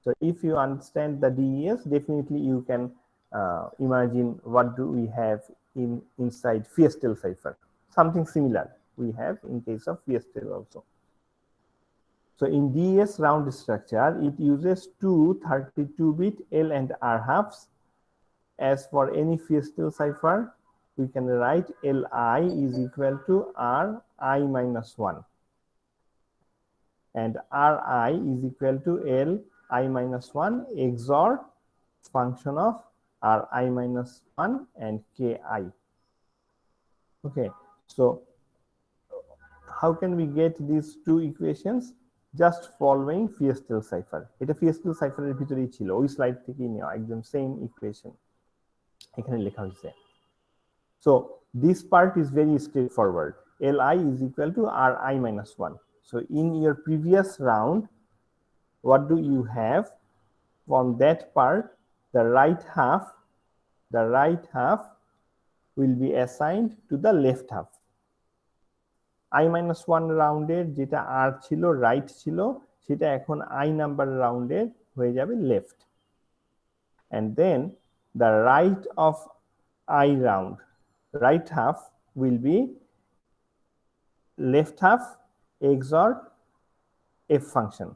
So if you understand the DES, definitely you can imagine what do we have inside Fiestel cipher. Something similar we have in case of Fiestel also. So in DES round structure, it uses two 32-bit L and R halves. As for any Fiestel cipher, we can write Li is equal to Ri minus 1. And Ri is equal to Li minus 1 XOR function of Ri minus 1 and Ki. Okay, so how can we get these two equations? Just following Feistel cipher. এটা Feistel সাইফারের ভিতরেই ছিল, ওই slide থেকেই নেওয়া, একদম same equation এখানে লেখা হয়েছে। So this part is very straightforward. Li is equal to Ri minus 1. So in your previous round, what do you have? From that part, the right half will be assigned to the left half. I minus 1 রাউন্ডের যেটা R ছিল, right ছিল, সেটা এখন I number রাউন্ডের হয়ে যাবে left. And then the right of I round, right half will be left half XOR F function.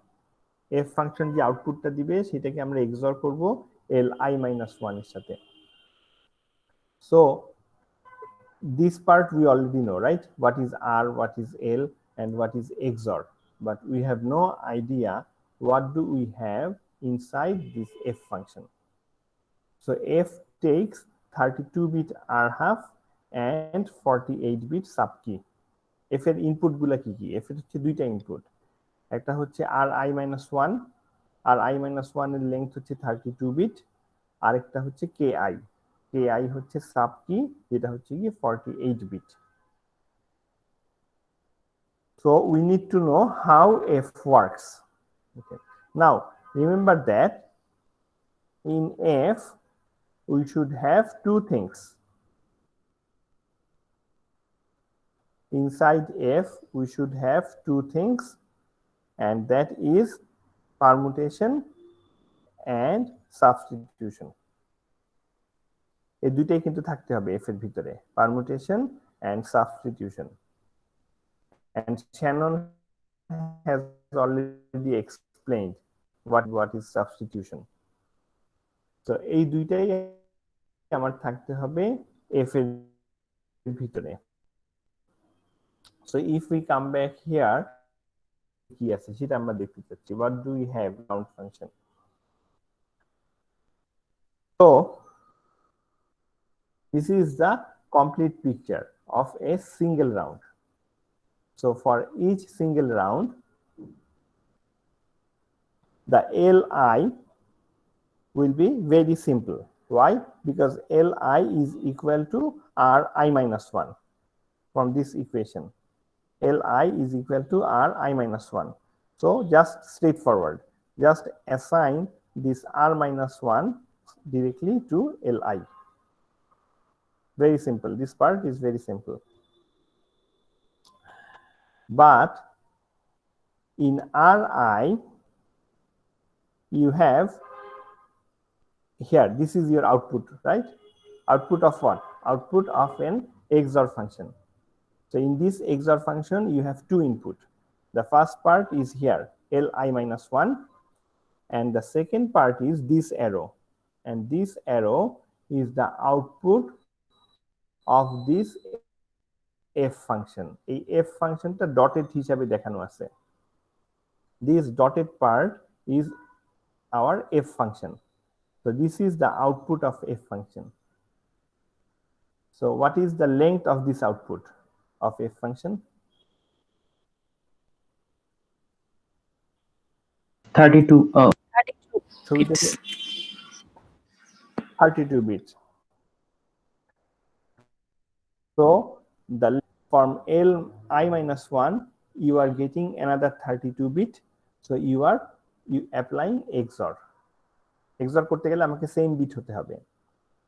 F function যে আউটপুটটা দিবে সেটাকে আমরা XOR করব Li minus 1 এর সাথে। So this part we already know, right? What is R, what is L, and what is XOR. But we have no idea what do we have inside this F function. So F takes 32-bit R half and 48-bit sub key. F এর input গুলা কি কি? F এর হচ্ছে দুইটা input, একটা হচ্ছে Ri minus 1, Ri minus 1 এর লেংথ হচ্ছে 32-bit, আরেকটা হচ্ছে Ki, Ki হচ্ছে সাব কি, যেটা হচ্ছে কি 48-bit. So we need to know how F works. Okay. Now remember that in F we should have two things. Inside F we should have two things, and that is permutation and substitution. এই দুইটাই কিন্তু থাকতে হবে F এর ভিতরে, permutation and substitution. And Shannon has already explained what is substitution. So এই দুইটাই আমার থাকতে হবে F এর ভিতরে. So if we come back here, কি আছে সেটা আমরা দেখতে চাচ্ছি, what do we have round function. So this is the complete picture of a single round. So for each single round, the Li will be very simple. Why? Because Li is equal to Ri minus 1 from this equation. Li is equal to Ri minus 1. So just straightforward, just assign this R minus 1 directly to Li. Very simple. This part is very simple. But in Ri, you have here, this is your output, right? Output of what? Output of an XOR function. So in this XOR function, you have two input. The first part is here, Li minus 1, and the second part is this arrow. And this arrow is the output of this F function. এই F ফাংশনটা dotted হিসাবে দেখানো আছে। This dotted part is our F function. So this is the output of F function. So what is the length of this output of F function? 32. So we take 32 bits. So the from Li minus 1, you are getting another 32 bit. So you applying XOR. XOR করতে গেলে আমাকে same bit হতে হবে.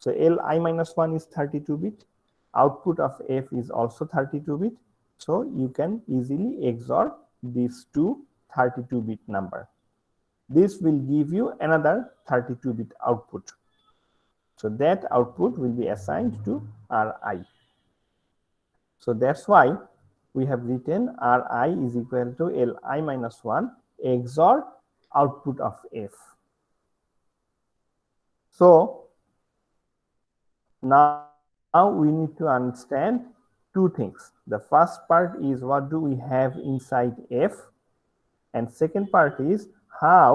So Li minus 1 is 32 bit. Output of F is also 32 bit. So you can easily XOR these two 32 bit number. This will give you another 32 bit output. So that output will be assigned to Ri. So that's why we have written Ri is equal to Li minus 1 XOR output of F. So now we need to understand two things. The first part is what do we have inside F, and second part is how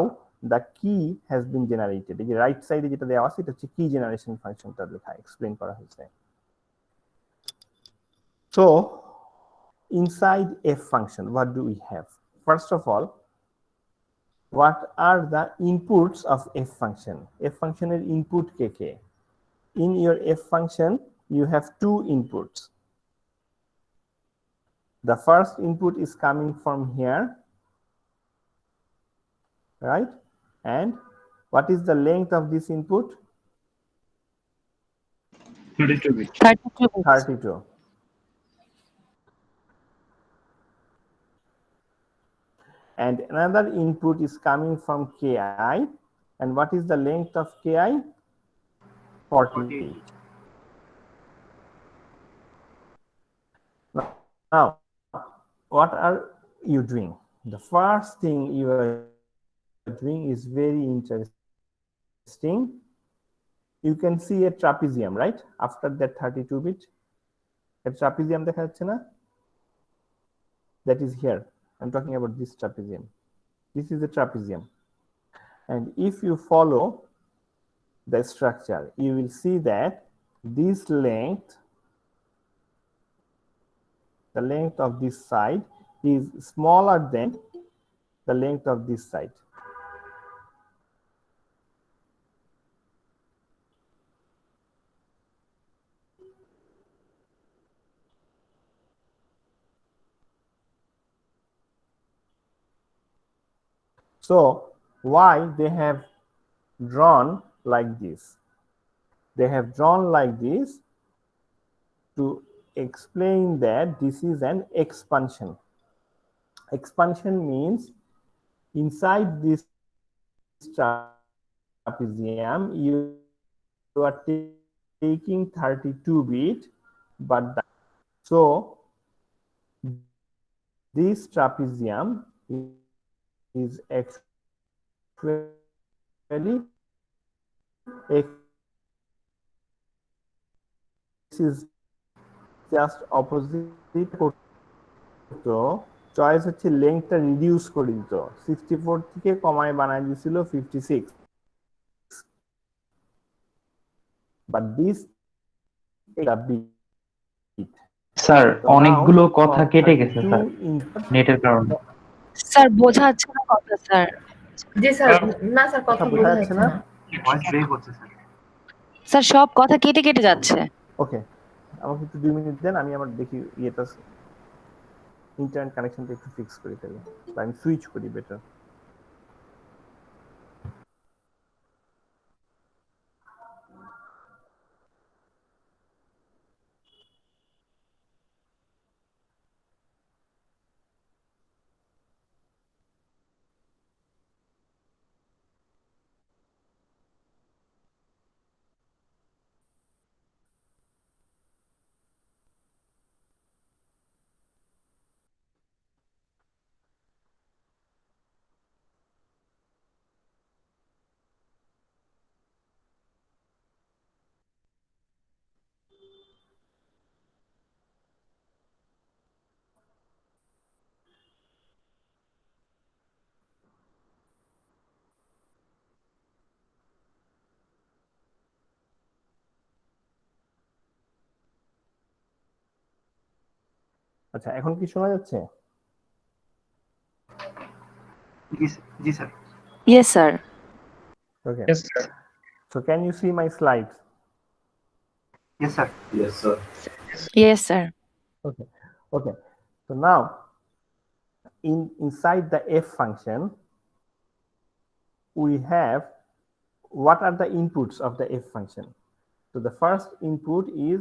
the key has been generated. The right side যেটা দেওয়া আছে এটা হচ্ছে key generation ফাংশনটা লেখা explain করা হয়েছে. So inside F function, what do we have? First of all, what are the inputs of f function? F functionের input K K? In your f function, you have two inputs. The first input is coming from here, right? And what is the length of this input? 32 bit. 32 bits. 32. And another input is coming from ki. And what is the length of ki? 48. Now, what are you doing? The first thing you are doing is very interesting. You can see a trapezium, right? After that 32 bit, a trapezium দেখা যাচ্ছে না? That is here. I'm talking about this trapezium. This is the trapezium. And if you follow the structure, you will see that this length, the length of this side is smaller than the length of this side. So why they have drawn like this? They have drawn like this to explain that this is an expansion. Expansion means inside this trapezium you are taking 32 bit, but so this trapezium is actually is just opposite করতো choice হচ্ছে লেংথটা reduce করে দিত 64 থেকে কমায় বানায় দিছিল 56 but this sir অনেকগুলো কথা কেটে গেছে স্যার নেটের কারণে স্যার বোঝা যাচ্ছে না কথা স্যার জি স্যার না স্যার কথা বোঝা যাচ্ছে না ভয়েস ব্রেক হচ্ছে স্যার স্যার সব কথা কেটে কেটে যাচ্ছে ওকে আমাকে একটু 2 মিনিট দেন আমি আমার দেখি ইয়েটা ইন্টারনেট কানেকশনটা একটু ফিক্স করে ফেলি বা আমি সুইচ করি বেটার আচ্ছা এখন কি শোনা যাচ্ছে জি sir yes sir okay Yes, sir. so can you see my slides yes sir yes sir okay okay so now inside the f function we have what are the inputs of the f function. So the first input is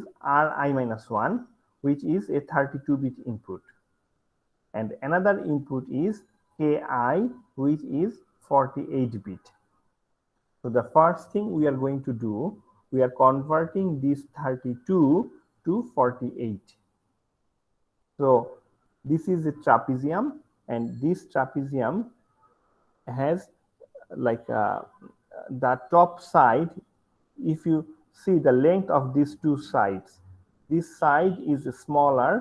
ri minus 1, which is a 32-bit input. And another input is ki, which is 48-bit. So the first thing we are going to do, we are converting this 32 to 48. So this is a trapezium, and this trapezium has like the top side. If you see the length of these two sides, this side is smaller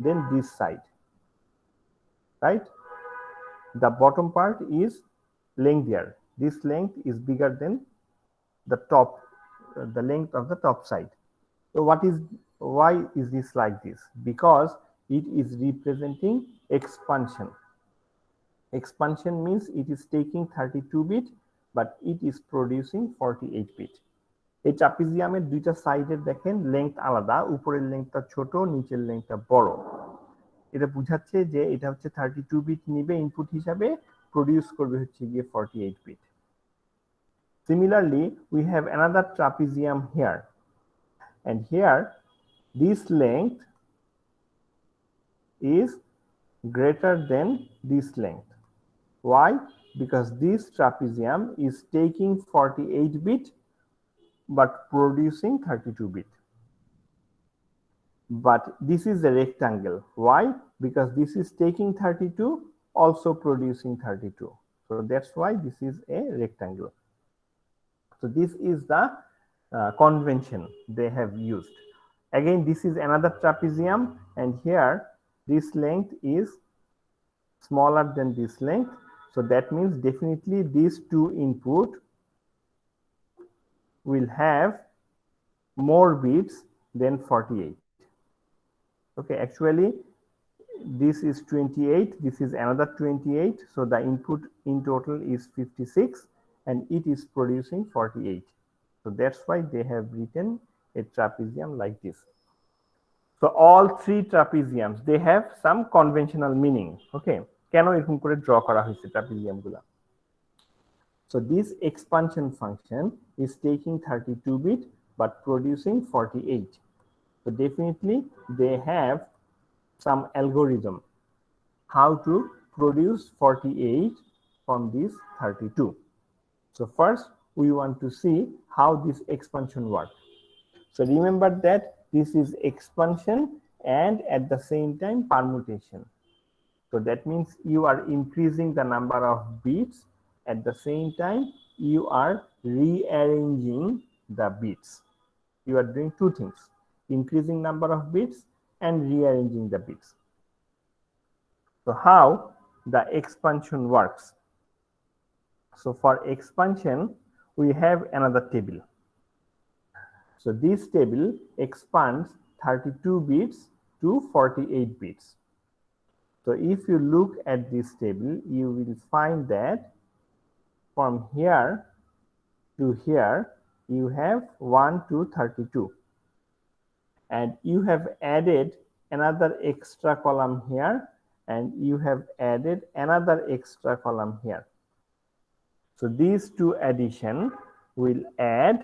than this side, right? The bottom part is lengthier. This length is bigger than the top, the length of the top side. So why is this like this? Because it is representing expansion. Expansion means it is taking 32 bit but it is producing 48 bit. এই ট্রাপিজিয়ামের দুইটা সাইডের দেখেন length আলাদা, উপরের লেংথটা ছোট, নিচের লেংথটা বড়। এটা বোঝাচ্ছে যে এটা হচ্ছে 32 বিট নিবে ইনপুট হিসাবে, প্রডিউস করবে হচ্ছে গিয়ে 48 bit. Similarly, we have another trapezium here, and here this length is greater than this length. Why? Because this trapezium is taking 48 bit but producing 32 bit. But this is a rectangle. Why? Because this is taking 32, also producing 32. So that's why this is a rectangle. So this is the convention they have used. Again, this is another trapezium, and here this length is smaller than this length. So that means definitely these two input will have more bits than 48. Okay, actually this is 28, this is another 28, so the input in total is 56 and it is producing 48. So that's why they have written a trapezium like this. So all three trapeziums, they have some conventional meaning. Okay, কেন এরকম করে draw করা হয়েছে ট্রাপিজিয়ামগুলো? So this expansion function is taking 32 bit but producing 48. So definitely they have some algorithm how to produce 48 from this 32. So first we want to see how this expansion works. So remember that this is expansion and at the same time permutation. So that means you are increasing the number of bits, at the same time you are rearranging the bits. You are doing two things, increasing number of bits and rearranging the bits. So how the expansion works? So for expansion we have another table. So this table expands 32 bits to 48 bits. So if you look at this table, you will find that from here to here you have 1 to 32, and you have added another extra column here, and you have added another extra column here. So these two addition will add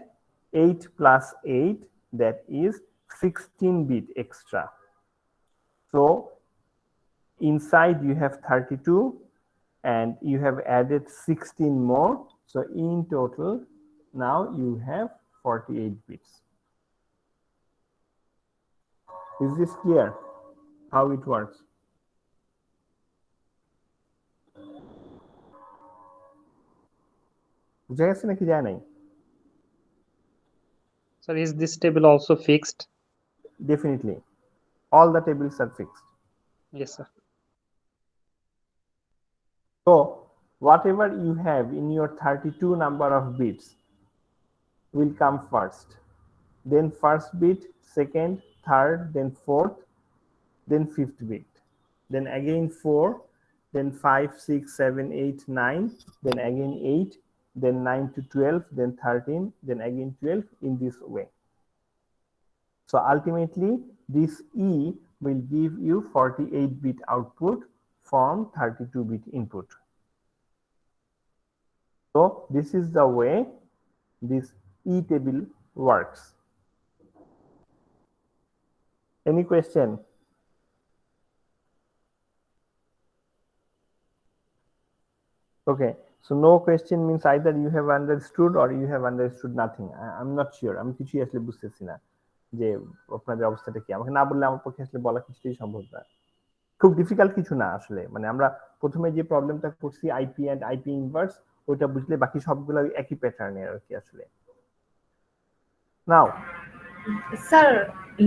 8 plus 8, that is 16 bit extra. So inside you have 32 and you have added 16 more, so in total now you have 48 bits. Is this clear how it works? বুঝা গেছে নাকি যায় নাই? Sir, is this table also fixed? Definitely all the tables are fixed. Yes, sir. So whatever you have in your 32 number of bits will come first, then first bit, second, third, then fourth, then fifth bit, then again 4, then 5, 6, 7, 8, 9, then again 8, then 9 to 12, then 13, then again 12, in this way. So ultimately this E will give you 48 bit output from 32 bit input. So this is the way this E table works. Any question? Okay, so no question means either you have understood or you have understood nothing. I'm not sure. আমি কিছুই আসলে বুঝতেছি না যে আপনাদের অবস্থাটা কি। আমাকে না বললে আমার পক্ষে আসলে বলা কিছুই সম্ভব না। খুব ডিফিকাল্ট কিছু না আসলে, মানে আমরা প্রথমে যে প্রবলেমটা করছি আইপি এন্ড আইপি ইনভার্স, ওইটা বুঝলে বাকি সবগুলো একই প্যাটার্নের আর কি আসলে। নাও স্যার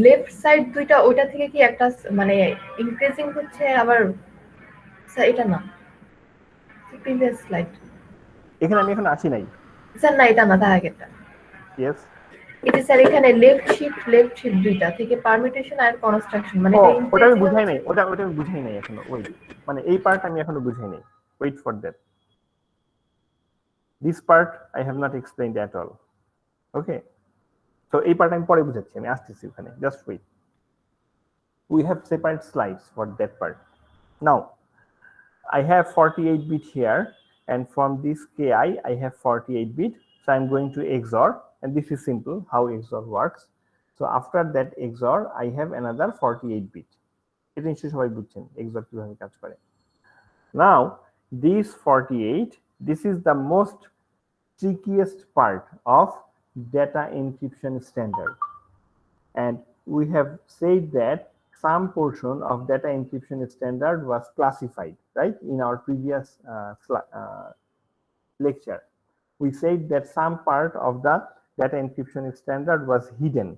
লেফট সাইড দুইটা, ওইটা থেকে কি একটা মানে ইনক্রিজিং হচ্ছে আবার? স্যার এটা না, প্রিভিয়াস স্লাইড। এখানে আমি এখন আসি নাই স্যার না, এটা না, তার আগেরটা। ইয়েস, এটা স্যার এখানে লেফট শিফট দুইটা থেকে পারমিটেশন আর কনস্ট্রাকশন, মানে ওটা আমি বুঝাই নাই, ওটা আমি বুঝাই নাই এখনো। ওই মানে এই পার্ট আমি এখনো বুঝাই নাই। Wait for that. This part I have not explained at all. Okay. So এই part আমি পরে বুঝাচ্ছি, আমি আসতেছি ওখানে, just wait. We have separate slides for that part. Now I have 48 bit here, and from this ki I have 48 bit, so I'm going to XOR, and this is simple how XOR works. So after that XOR I have another 48 bit. এটা নিশ্চয়ই সবাই বুঝছেন XOR কিভাবে কাজ করে. Now this 48, this is the most trickiest part of data encryption standard, and we have said that some portion of data encryption standard was classified, right? In our previous lecture, we said that some part of the data encryption standard was hidden,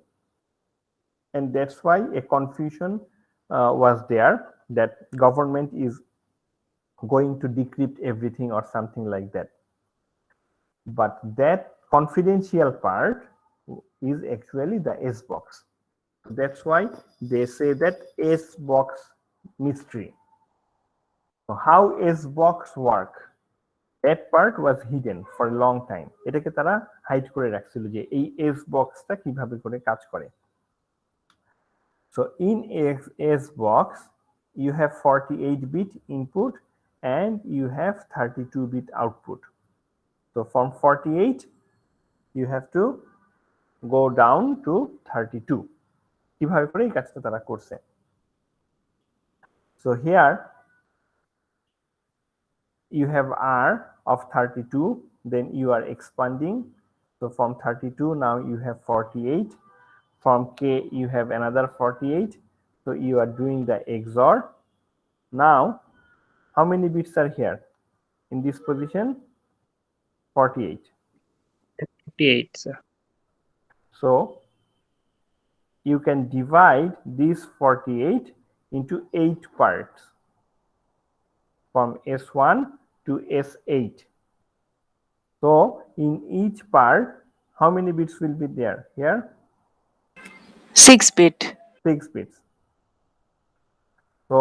and that's why a confusion was there that government is going to decrypt everything or something like that. But that confidential part is actually the S box. That's why they say that S box mystery. So how S box work? That part was hidden for a long time. এটাকে তারা hide করে রাখছিল যে এই S বক্সটা কিভাবে করে কাজ করে. So in S box you have 48 bit input and you have 32 bit output. So from 48 you have to go down to 32. কিভাবে করে এই কাজটা তারা করছে. So here you have R of 32, then you are expanding. So from 32 now you have 48. From K you have another 48. So you are doing the XOR. Now how many bits are here in this position? 48. 48, sir. So you can divide this 48 into 8 parts from S1 to S8. So in each part, how many bits will be there here? 6 bit. 6 bits. So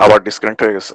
আবার disconnect হয়ে গেছে।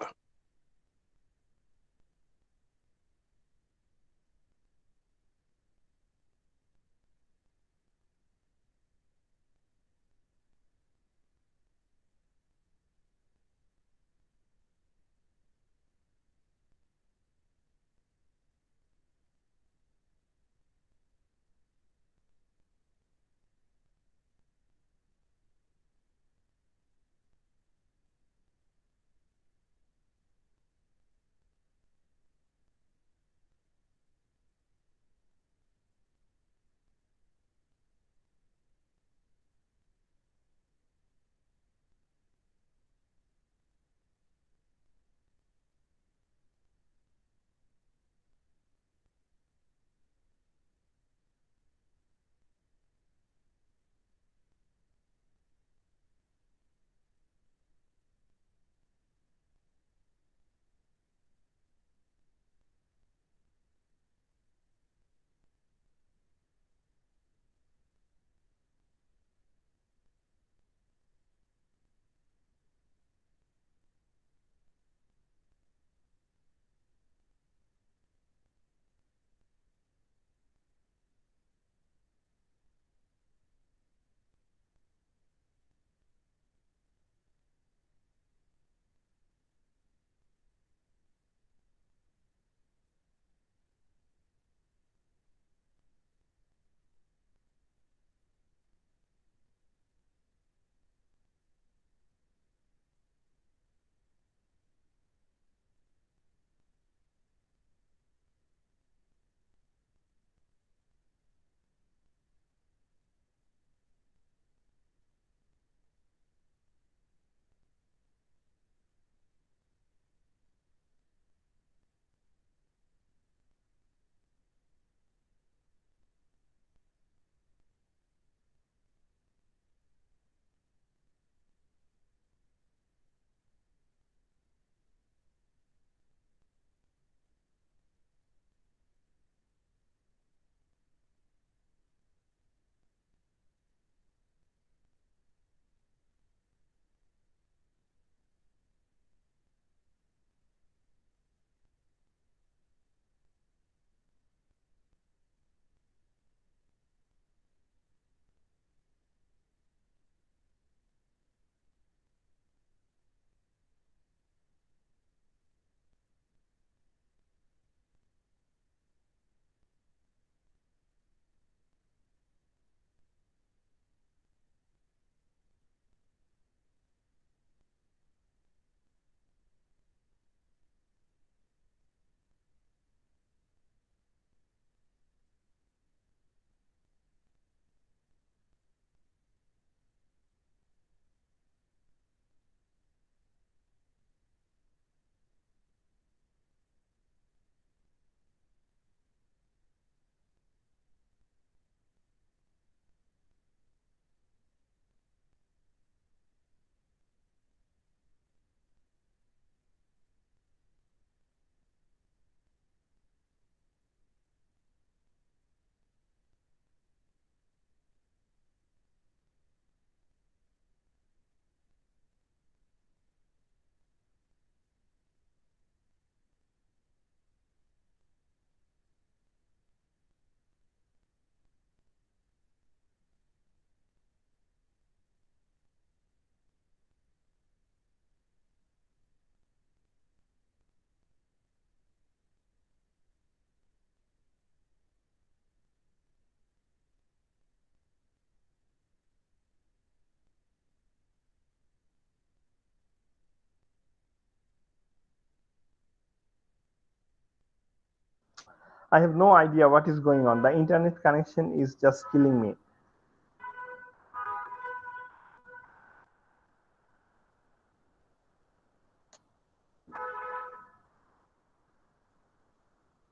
I have no idea what is going on. The internet connection is just killing me.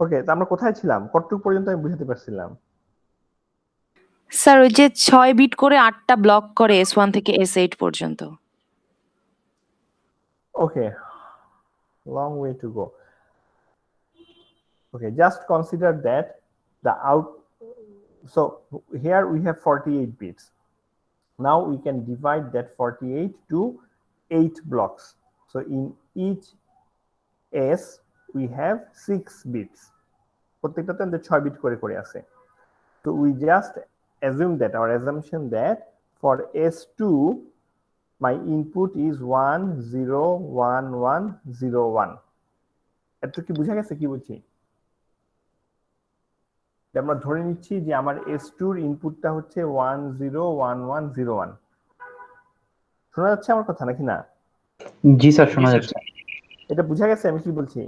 ওকে, তো আমরা কোথায় ছিলাম? কতটুকু পর্যন্ত আমি বুঝাতে পারছিলাম? স্যার ওই যে 6 বিট করে 8টা ব্লক করে S1 থেকে S8 পর্যন্ত। Okay, long way to go. Okay, just consider that the out. So here we have 48 bits. Now we can divide that 48 to 8 blocks. So in each S we have 6 bits. প্রত্যেকটাতে আমাদের 6 bit করে করে আছে। So we just assume that our assumption that for S2 my input is 1 0 1 1 0 1. এত কি বুঝা গেছে কি বলছি? আমরা ধরে নিচ্ছি যে আমার S2 এর ইনপুটটা হচ্ছে 1 0 1 1 0 1। শোনা যাচ্ছে আমার কথা নাকি না? জি স্যার, শোনা যাচ্ছে। এটা বুঝা গেছে আমি কি বলছি?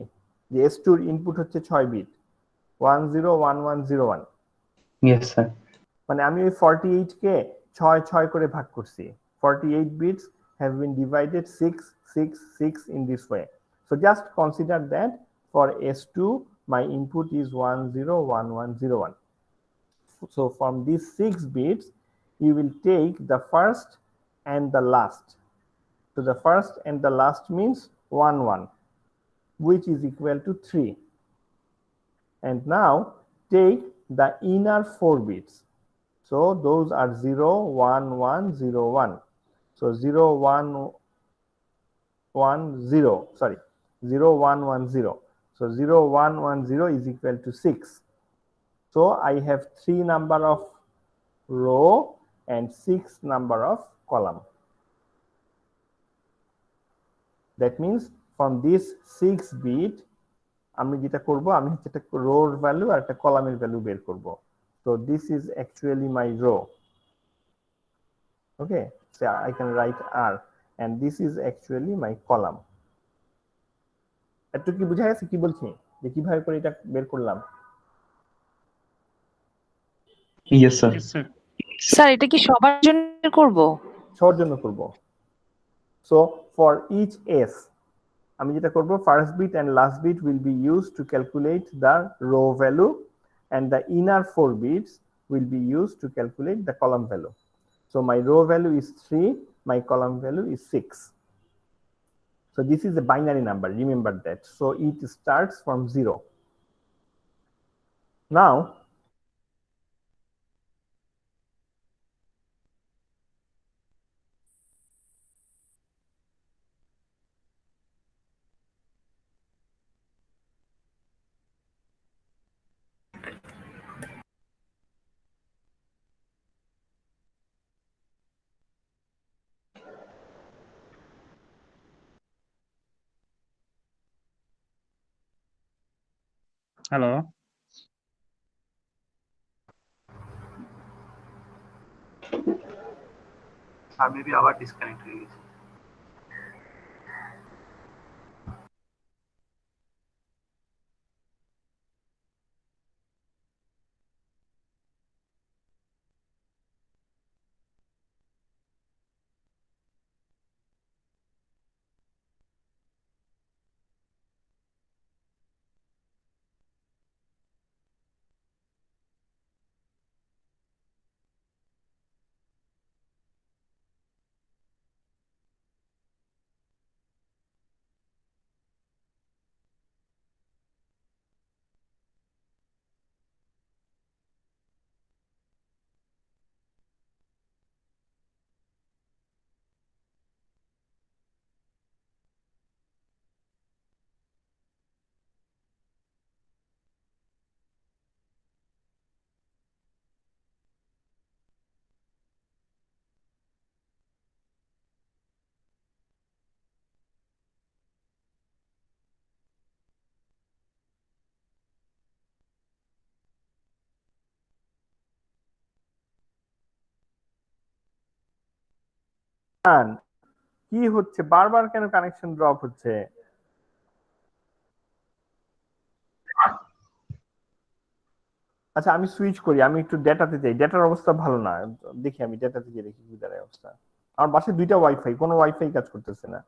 যে S2 এর ইনপুট হচ্ছে 6 বিট, 1 0 1 1 0 1। Yes sir. মানে আমি ওই 48 কে 6 6 করে ভাগ করছি। 48 bits have been divided 6 6 6 in this way. So just consider that for S2 my input is 1 0 1 1 0 1. So from these 6 bits you will take the first and the last. So the first and the last means 1 1, which is equal to 3. And now take the inner 4 bits. So those are 0 1 1 0 1. So 0 1 1 0, sorry, 0 1 1 0. So 0 1 1 0 is equal to 6. So I have 3 number of row and 6 number of column. That means from this 6 bit আমি যেটা করব, আমি হচ্ছে একটা রোর value আর একটা কলামের value বের করব। So this is actually my row. Okay, so I can write R and this is actually my column. একটু কি বুঝা গেছে কি বলছি, যে কিভাবে করে এটা বের করলাম? Yes sir. স্যার এটা কি সবার জন্য করব? সবার জন্য করব। So for each S আমি যেটা করব, first bit and last bit will be used to calculate the row value and the inner 4 bits will be used to calculate the column value. So my row value is 3, my column value is 6. So this is a binary number, remember that. So it starts from 0. Now hello, sir maybe আবার disconnect হয়ে গেছে। কি হচ্ছে, বারবার কেন connection drop হচ্ছে? আচ্ছা আমি সুইচ করি, আমি একটু ডেটাতে যাই, ডেটার অবস্থা ভালো না, দেখি আমি ডেটাতে গিয়ে দেখি কি দাঁড়ায় অবস্থা। আমার বাসায় দুইটা ওয়াইফাই, কোনো ওয়াইফাই কাজ করতেছে না।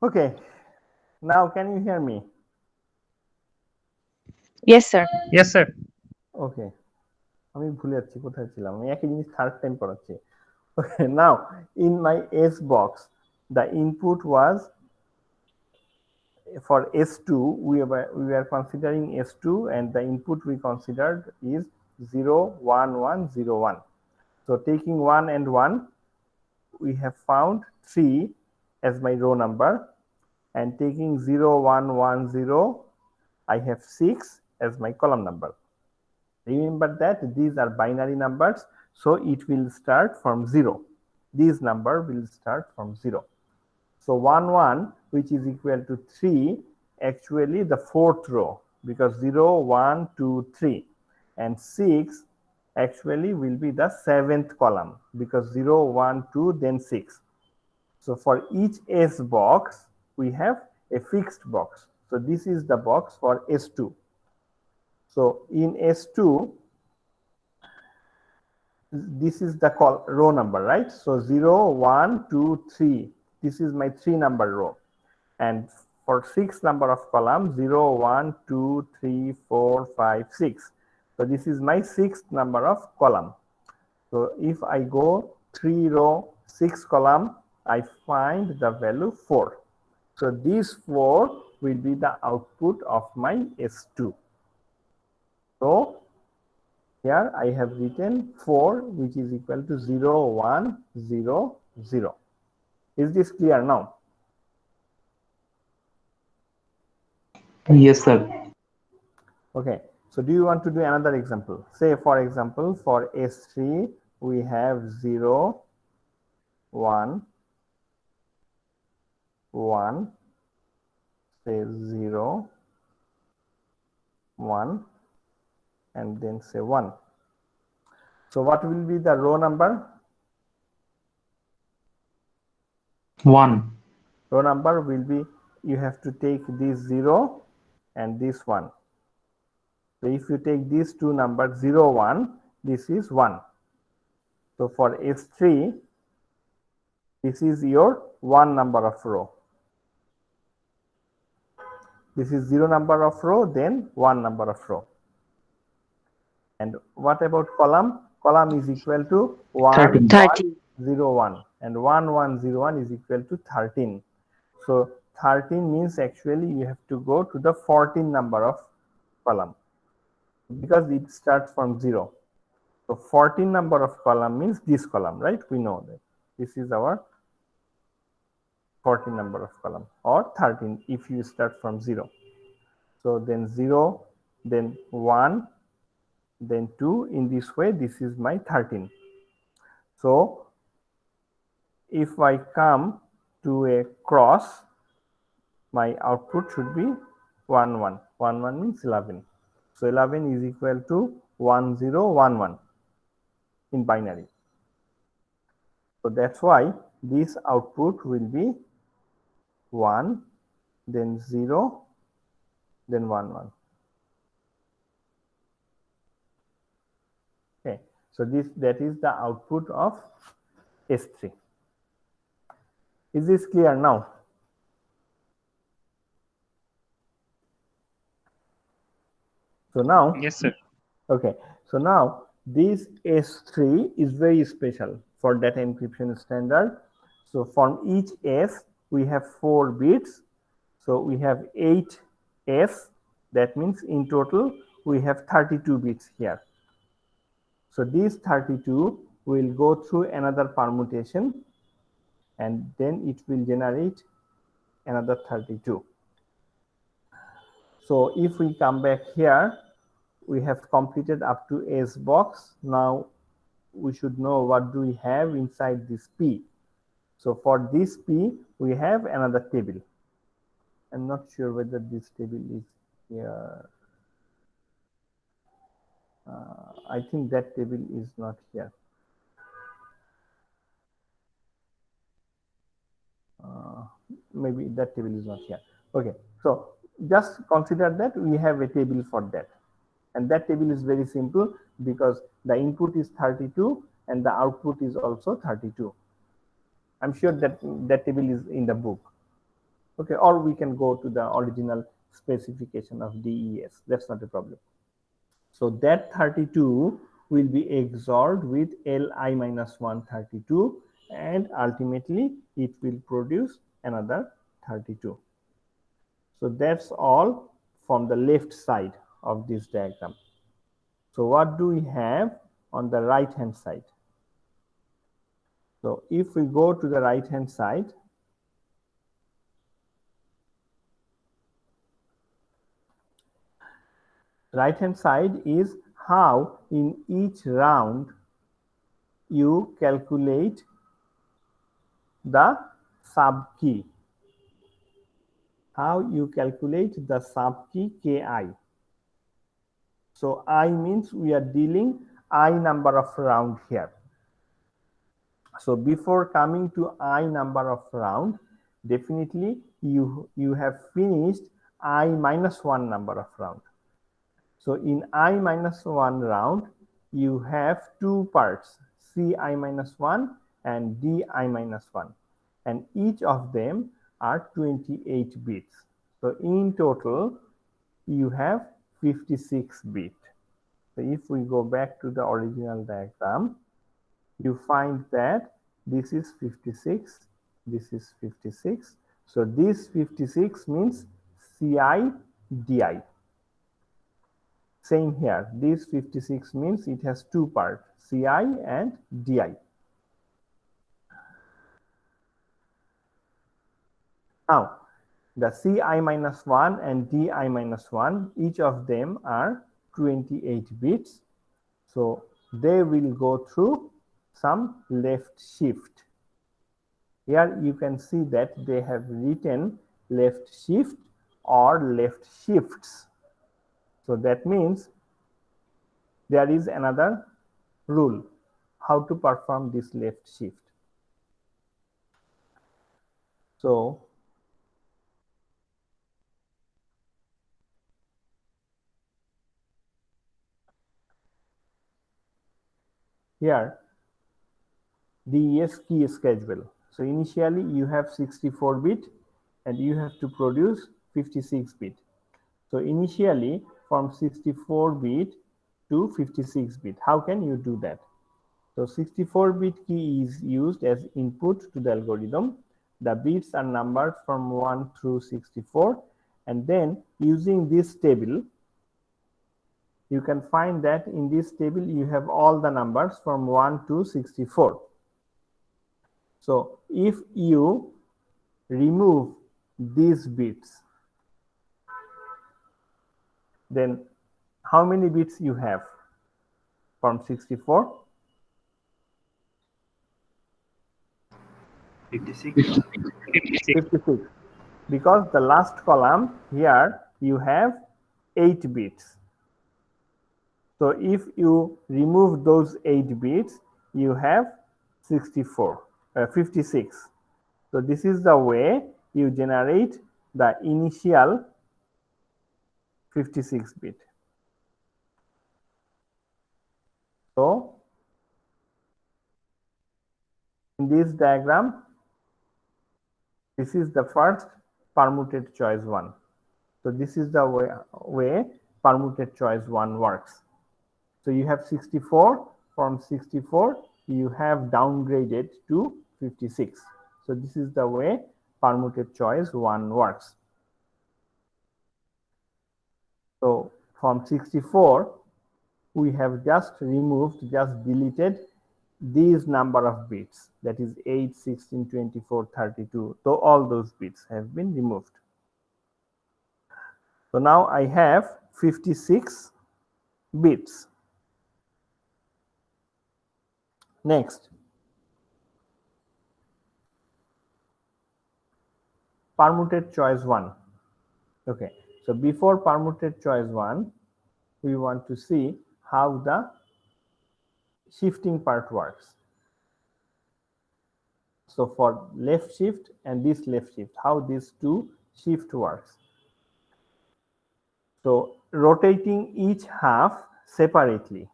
Okay, now can you hear me? Yes, sir. Yes, sir. Okay, আমি ভুলে যাচ্ছি কোথায় ছিলাম, আমি একই জিনিস থার্ড টাইম পড়াচ্ছি। Okay, now in my S box the input was for S2, we were considering S2 and the input we considered is 0 1 1 0 1. So taking 1 and 1, we have found 3 as my row number, and taking 0 1 1 0, I have 6 as my column number. Remember that these are binary numbers, so it will start from 0. This number will start from 0. So 1 1, which is equal to 3, actually the fourth row, because 0 1 2 3, and 6 actually will be the seventh column, because 0 1 2 then 6. So for each S box we have a fixed box. So this is the box for S2. So in S2, this is the row number, right? So 0 1 2 3, this is my 3 number row, and for 6 number of column 0 1 2 3 4 5 6. So this is my 6th number of column. So if I go 3 row 6 column, I find the value 4. So this 4 will be the output of my S2. So here I have written 4, which is equal to 0 1 0 0. Is this clear now? Yes, sir. Okay, so do you want to do another example? Say for example, for S3 we have 0 1 1, say 0 1, and then say 1. So what will be the row number? 1. Row number will be, you have to take this 0 and this 1. So if you take these two numbers 0, 1, this is 1. So for S3, this is your 1 number of row. This is 0 number of row, then 1 number of row. And what about column? Column is equal to 1, 1, 0, 1. And 1, 1, 0, 1 is equal to 13. So 13 means actually you have to go to the 14 number of column, because it starts from 0. So 14 number of column means this column, right? We know that this is our 14 number of column, or 13 if you start from 0. So then 0, then 1, then 2. In this way, this is my 13. So if I come to a cross, my output should be 1, 1. 1, 1 means 11. So 11 is equal to 1, 0, 1, 1 in binary. So that's why this output will be 1, then 0, then 1, 1. Okay, so that is the output of S3. Is this clear now? So now, Yes, sir. okay, so now this S3 is very special for data encryption standard. So from each S, we have 4 bits. So we have 8 S. That means in total, we have 32 bits here. So these 32 will go through another permutation, and then it will generate another 32. So if we come back here, we have completed up to S box. Now we should know what do we have inside this P. So for this P, we have another table. I'm not sure whether this table is here. I think that table is not here. Maybe that table is not here. Okay, so just consider that we have a table for that. And that table is very simple because the input is 32 and the output is also 32. I'm sure that that table is in the book. Okay, or we can go to the original specification of DES. That's not a problem. So that 32 will be XORed with Li minus 132, and ultimately it will produce another 32. So that's all from the left side of this diagram. So what do we have on the right hand side? So if we go to the right hand side, is how in each round you calculate the sub key. How you calculate the sub key Ki. So I means we are dealing I number of round here. So before coming to I number of round, definitely you have finished I minus 1 number of round. So in I minus 1 round, you have 2 parts, Ci minus 1 and Di minus 1. And each of them are 28 bits. So in total, you have 56 bits. So if we go back to the original diagram, you find that this is 56, this is 56. So this 56 means Ci Di. Same here, this 56 means it has 2 parts, Ci and Di. Now, the Ci minus 1 and Di minus 1, each of them are 28 bits. So they will go through some left shift. Here you can see that they have written left shift or left shifts. So that means there is another rule how to perform this left shift. So here DES key schedule. So initially you have 64 bit and you have to produce 56 bit. So initially from 64 bit to 56 bit, how can you do that? So 64-bit key is used as input to the algorithm. The bits are numbered from 1 through 64, and then using this table, you can find that in this table you have all the numbers from 1 to 64. So if you remove these bits, then how many bits you have from 64? 56. 56. Because the last column here you have 8 bits. So if you remove those 8 bits, you have 56. So this is the way you generate the initial 56 bit. So in this diagram, this is the first permuted choice 1. So this is the way permuted choice 1 works. So you have 64, from 64 you have downgraded to 56. So this is the way permuted choice 1 works. So from 64 we have just deleted these number of bits, that is 8, 16, 24, 32. So all those bits have been removed. So now I have 56 bits. Next, permuted choice 1. Okay, so before permuted choice 1, we want to see how the shifting part works. So for left shift and this left shift, how these two shift works. So rotating each half separately,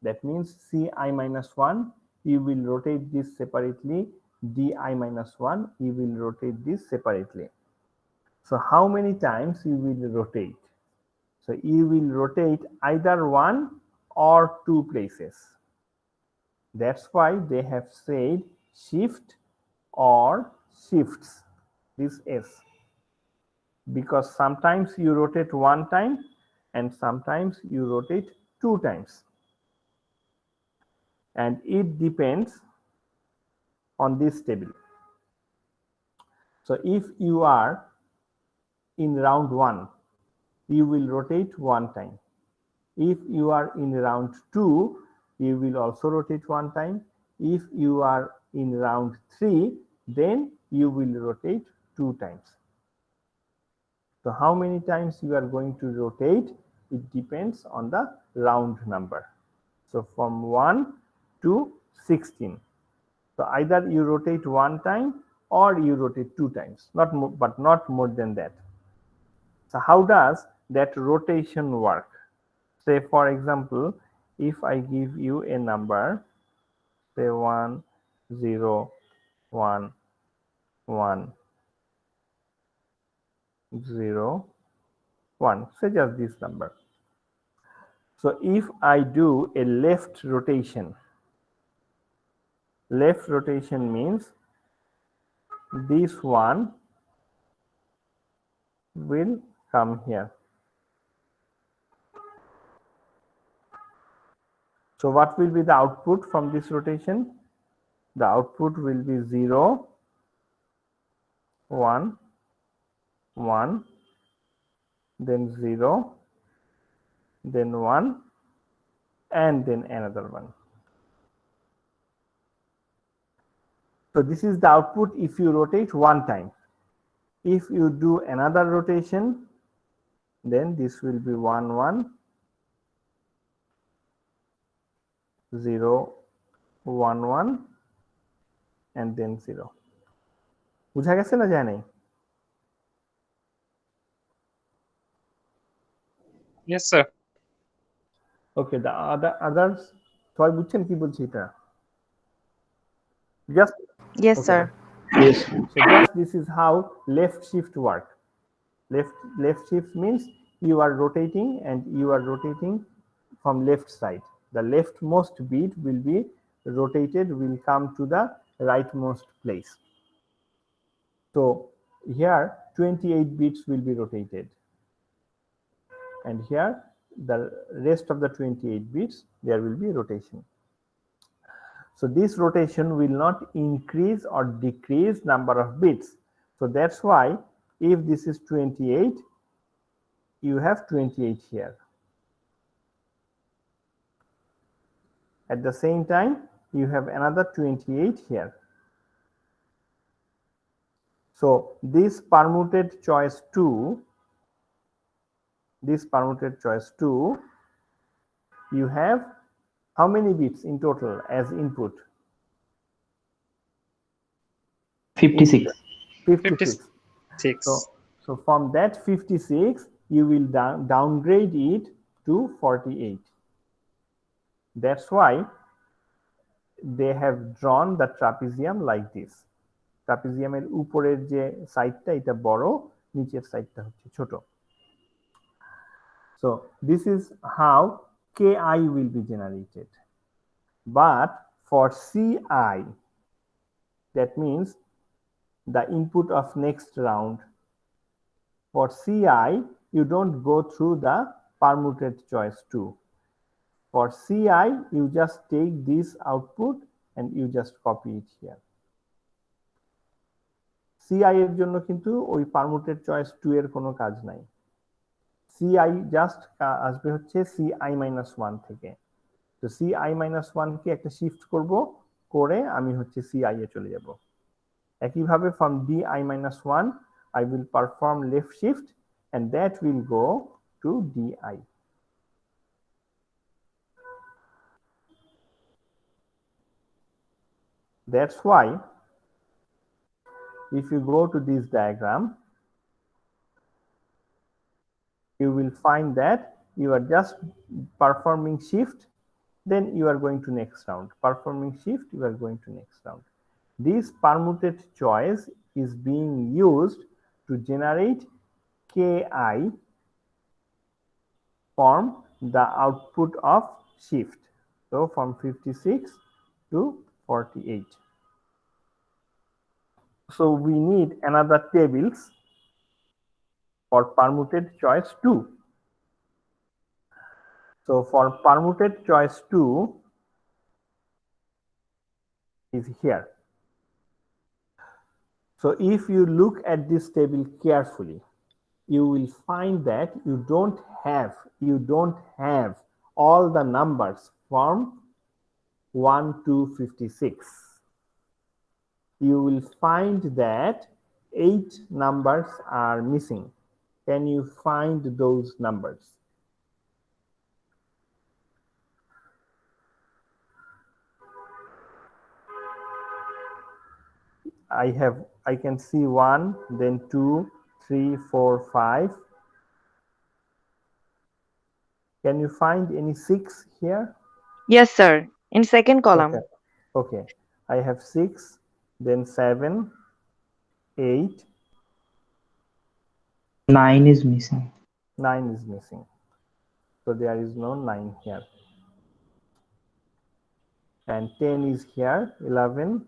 that means Ci minus 1, you will rotate this separately, Di minus 1, you will rotate this separately. So how many times you will rotate? So you will rotate either one or two places. That's why they have said shift or shifts, this S, because sometimes you rotate one time and sometimes you rotate two times, and it depends on this table. So if you are in round 1, you will rotate one time. If you are in round 2, you will also rotate one time. If you are in round 3, then you will rotate two times. So how many times you are going to rotate, it depends on the round number. So from 1 to 16. So either you rotate one time or you rotate two times, not more, but not more than that. So how does that rotation work? Say for example, if I give you a number, say 1, 0, 1, 1, 0, 1, say just this number. So if I do a left rotation means this one will come here. So what will be the output from this rotation? The output will be 0, 1, 1, then 0, then 1, and then another one. So this is the output if you rotate one time. If you do another rotation, then this will be 1, 1, 0, 1, 1, and then 0. বুঝা গেছে না যায় নাই? Yes, sir. Okay, the others সবাই বুঝছেন কি বলছি এটা? Just Yes, okay. sir. Yes. So just this is how left shift work. Left shift means you are rotating and you are rotating from left side. The leftmost bit will be rotated, will come to the rightmost place. So here 28 bits will be rotated, and here the rest of the 28 bits there will be rotation. So this rotation will not increase or decrease number of bits. So that's why if this is 28, you have 28 here. At the same time, you have another 28 here. So this permuted choice 2, you have how many bits in total as input? 56. 56. 6. So from that 56, you will downgrade it to 48. That's why they have drawn the trapezium like this. ট্রাপিজিয়ামের উপরের যে সাইডটা এটা বড়, নিচের সাইডটা হচ্ছে ছোট। So this is how Ki will be generated. But for Ci, that means the input of next round, for Ci, you don't go through the permuted choice 2. For Ci, you just take this output and you just copy it here. CI এর জন্য কিন্তু ওই পারমুটেড choice 2 এর কোনো কাজ নাই। CI just আসবে হচ্ছে CI-1 থেকে। তো CI-1 কে একটা শিফট করব, করে আমি হচ্ছে CI এ চলে যাব। একইভাবে from DI-1 I will perform left shift and that will go to DI. That's why if you go to this diagram, you will find that you are just performing shift, then you are going to next round. Performing shift, you are going to next round. This permuted choice is being used to generate Ki from the output of shift. So from 56 to 48. So we need another tables for permuted choice 2. So for permuted choice 2 is here. So if you look at this table carefully, you will find that you don't have all the numbers from 1 to 56. You will find that 8 numbers are missing. Can you find those numbers? I can see 1, then 2, 3, 4, 5. Can you find any 6 here? Yes, sir. In second column. Okay. I have 6, then 7, 8. 9 is missing. 9 is missing. So there is no 9 here. And 10 is here, 11.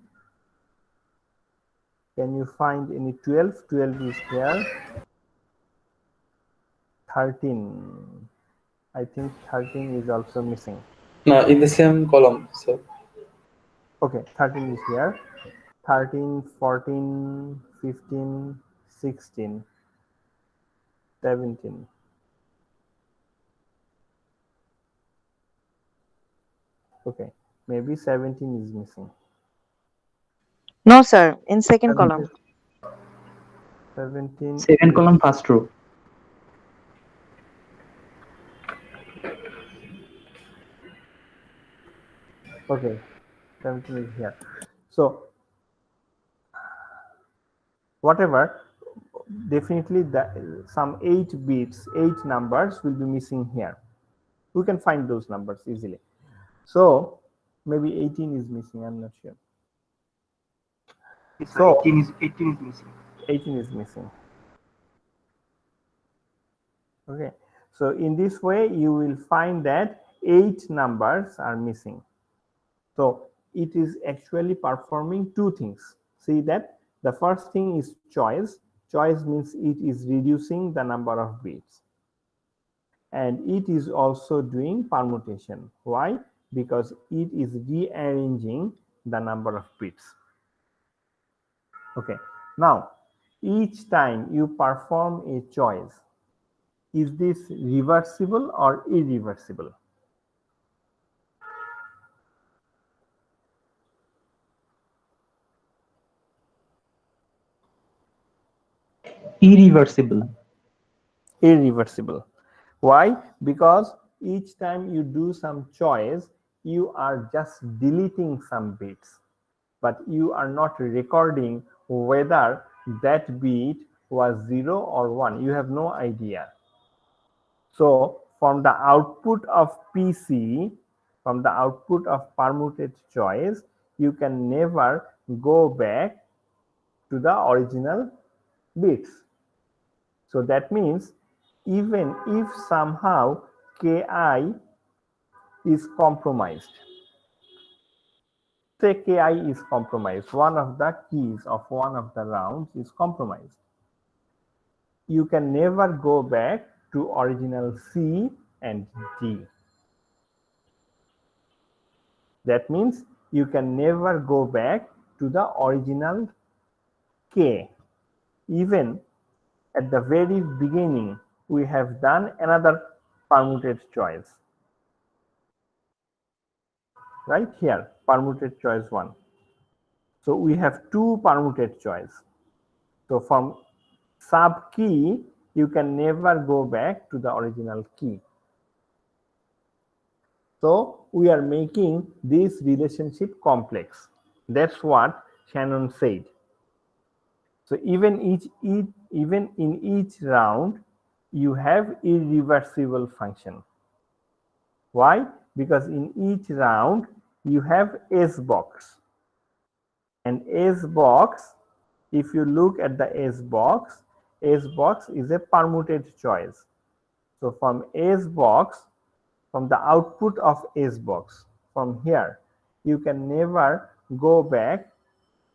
Can you find any 12? 12 is here. 13. I think 13 is also missing. No, in the same column, sir. Okay, 13 is here. 13, 14, 15, 16, 17. Okay, maybe 17 is missing. No, sir. In second column. 17. Second column, first row. Okay, 17 is here. So whatever, definitely some 8 bits, 8 numbers will be missing here. We can find those numbers easily. So maybe 18 is missing, I'm not sure. So 18 is missing. 18 is missing. Okay, so in this way you will find that 8 numbers are missing. So it is actually performing 2 things. See that the first thing is choice. Choice means it is reducing the number of bits. And it is also doing permutation. Why? Because it is rearranging the number of bits. Okay, now each time you perform a choice, is this reversible or irreversible? Irreversible. Irreversible. Why? Because each time you do some choice, you are just deleting some bits, but you are not recording whether that bit was 0 or 1. You have no idea. So from the output of PC, from the output of permuted choice, you can never go back to the original bits. So that means even if somehow Ki is compromised, say Ki is compromised, one of the keys of one of the rounds is compromised, you can never go back to original C and D. That means you can never go back to the original K. Even at the very beginning, we have done another permuted choice. Right here, permuted choice 1. So we have 2 permuted choice. So from sub key, you can never go back to the original key. So we are making this relationship complex. That's what Shannon said. So even in each round, you have irreversible function. Why? Because in each round, you have S box. And S box, if you look at the S box is a permuted choice. So from S box, from the output of S box, from here, you can never go back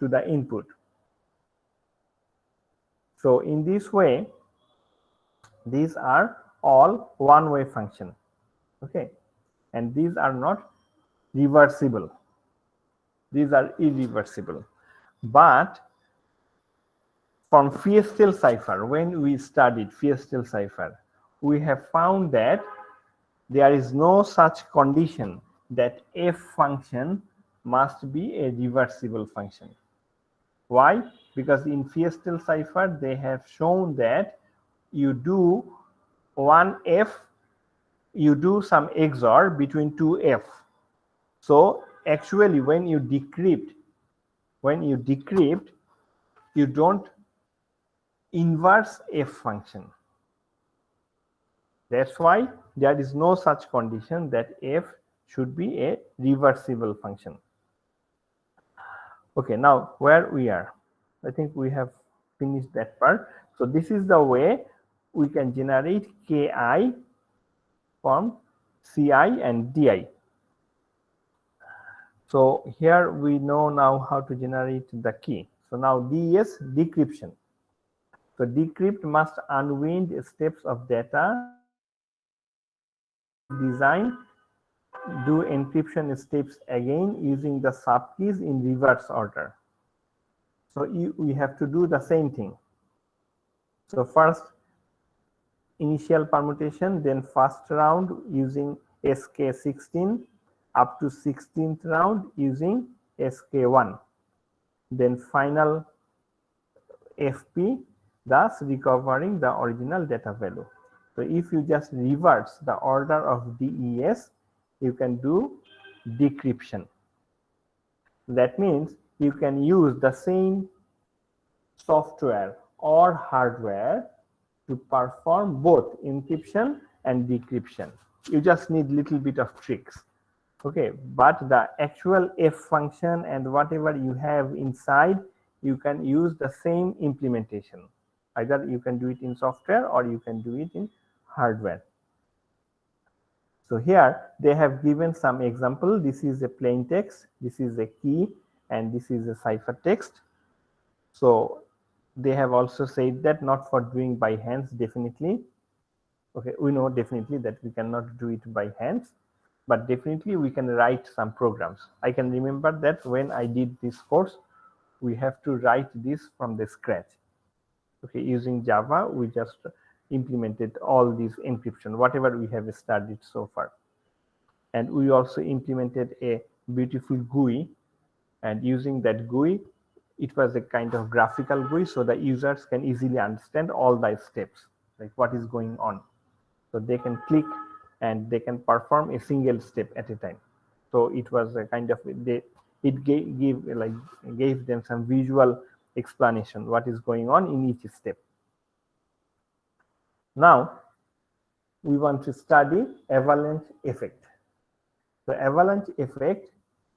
to the input. So in this way, these are all one-way function. Okay, and these are not reversible. These are irreversible. But from Fiestel cipher, when we studied Fiestel cipher, we have found that there is no such condition that f function must be a reversible function. Why? Because in Fiestel cipher, they have shown that you do one f, you do some XOR between 2f. So actually, when you decrypt, you don't inverse f function. That's why there is no such condition that f should be a reversible function. Okay, now where we are, I think we have finished that part. So this is the way we can generate Ki from Ci and Di. So here we know now how to generate the key. So now DES, decryption. So decrypt must unwind steps of data, design, do encryption steps again using the subkeys in reverse order. So we have to do the same thing. So first initial permutation, then first round using SK16 up to 16th round using SK1. Then final FP, thus recovering the original data value. So if you just reverse the order of DES, you can do decryption. That means you can use the same software or hardware to perform both encryption and decryption. You just need little bit of tricks. Okay, but the actual F function and whatever you have inside, you can use the same implementation. Either you can do it in software or you can do it in hardware. So here they have given some example. This is a plain text, this is a key, and this is a ciphertext. So they have also said that not for doing by hands, definitely. Okay, we know definitely that we cannot do it by hands, but definitely we can write some programs. I can remember that when I did this course, we have to write this from the scratch. Okay, using Java, we just implemented all these encryption, whatever we have studied so far. And we also implemented a beautiful GUI, and using that GUI, it was a kind of graphical GUI, so the users can easily understand all the steps, like what is going on. So they can click and they can perform a single step at a time. So it was a kind of, it gave them some visual explanation what is going on in each step. Now we want to study avalanche effect. The avalanche effect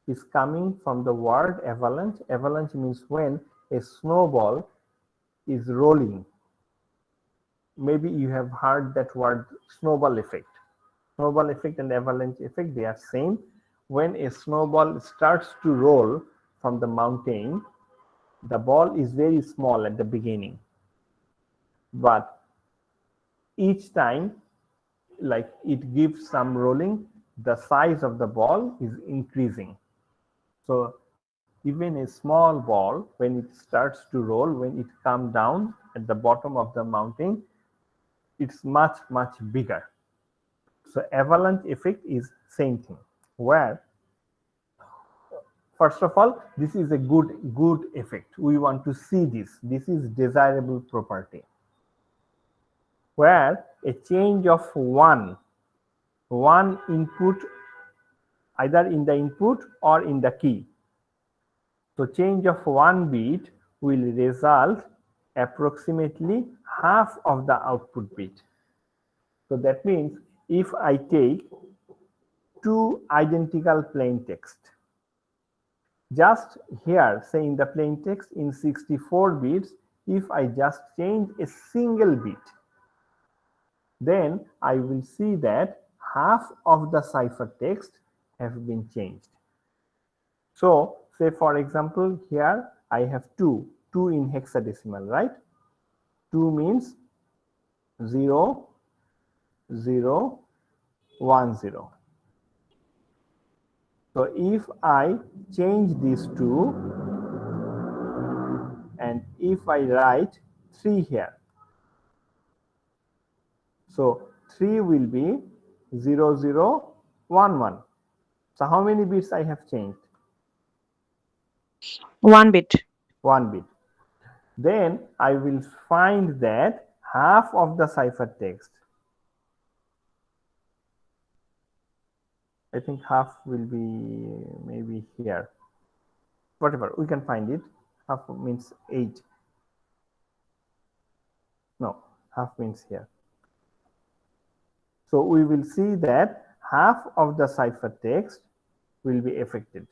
is coming from the word avalanche. Avalanche means when a snowball is rolling. Maybe you have heard that word snowball effect. Snowball effect and avalanche effect, they are same. When a snowball starts to roll from the mountain, the ball is very small at the beginning, but each time, like it gives some rolling, the size of the ball is increasing. So even a small ball, when it starts to roll, when it comes down at the bottom of the mountain, it's much bigger. So avalanche effect is same thing, where first of all, this is a good effect. We want to see this. This is desirable property, where a change of one input, either in the input or in the key. So change of one bit will result approximately half of the output bit. So that means if I take two identical plain text, just here, say in the plain text in 64 bits, if I just change a single bit, then I will see that half of the ciphertext have been changed. So say for example, here I have 2 in hexadecimal, right? 2 means 0, 0, 1, 0. So if I change these two and if I write 3 here, so 3 will be 0, 0, 1, 1. So how many bits I have changed? 1 bit. 1 bit. Then I will find that half of the ciphertext, I think half will be maybe here. Whatever, we can find it. Half means 8. No, half means here. So we will see that half of the ciphertext will be affected.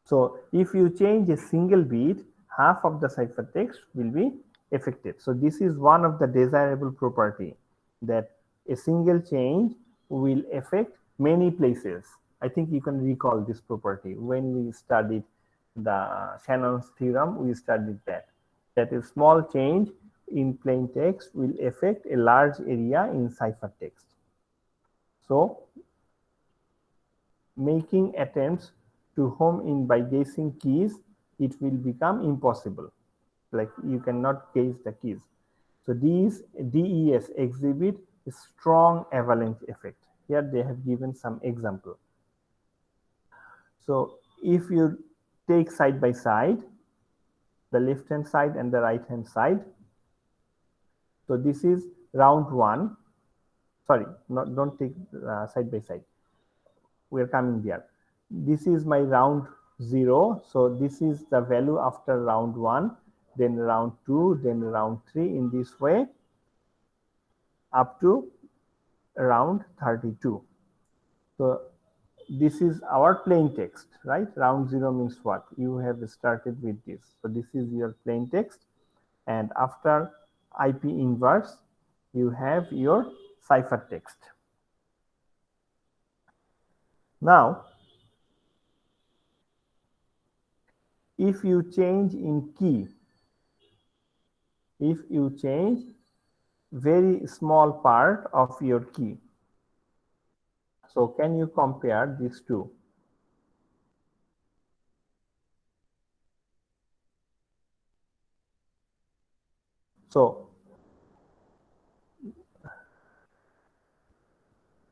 So if you change a single bit, half of the ciphertext will be affected. So this is one of the desirable property, that a single change will affect many places. I think you can recall this property when we studied the Shannon's theorem. We studied that a small change in plain text will affect a large area in ciphertext. So making attempts to home in by guessing keys, it will become impossible. Like you cannot guess the keys. So these DES exhibit a strong avalanche effect. Here they have given some example. So if you take side by side, the left hand side and the right hand side. So this is round 1. Sorry, don't take side by side. We are coming there. This is my round 0. So this is the value after round 1, then round 2, then round 3, in this way up to round 32. So this is our plain text, right? Round 0 means what? You have started with this. So this is your plain text, and after IP inverse you have your ciphertext. Now if you change in key, if you change very small part of your key, so can you compare these two? So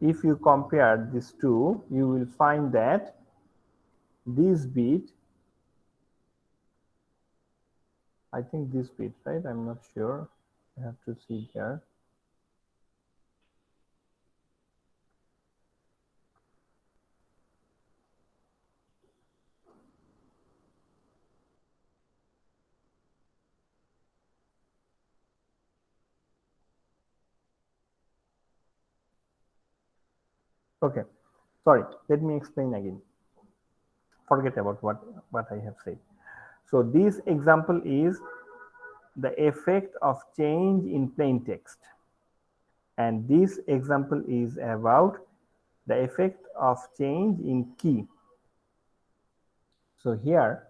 if you compare these two, you will find that this bit, I think this bit, right? I'm not sure. I have to see here. Okay, sorry, let me explain again. Forget about what I have said. So this example is the effect of change in plain text, and this example is about the effect of change in key. So here,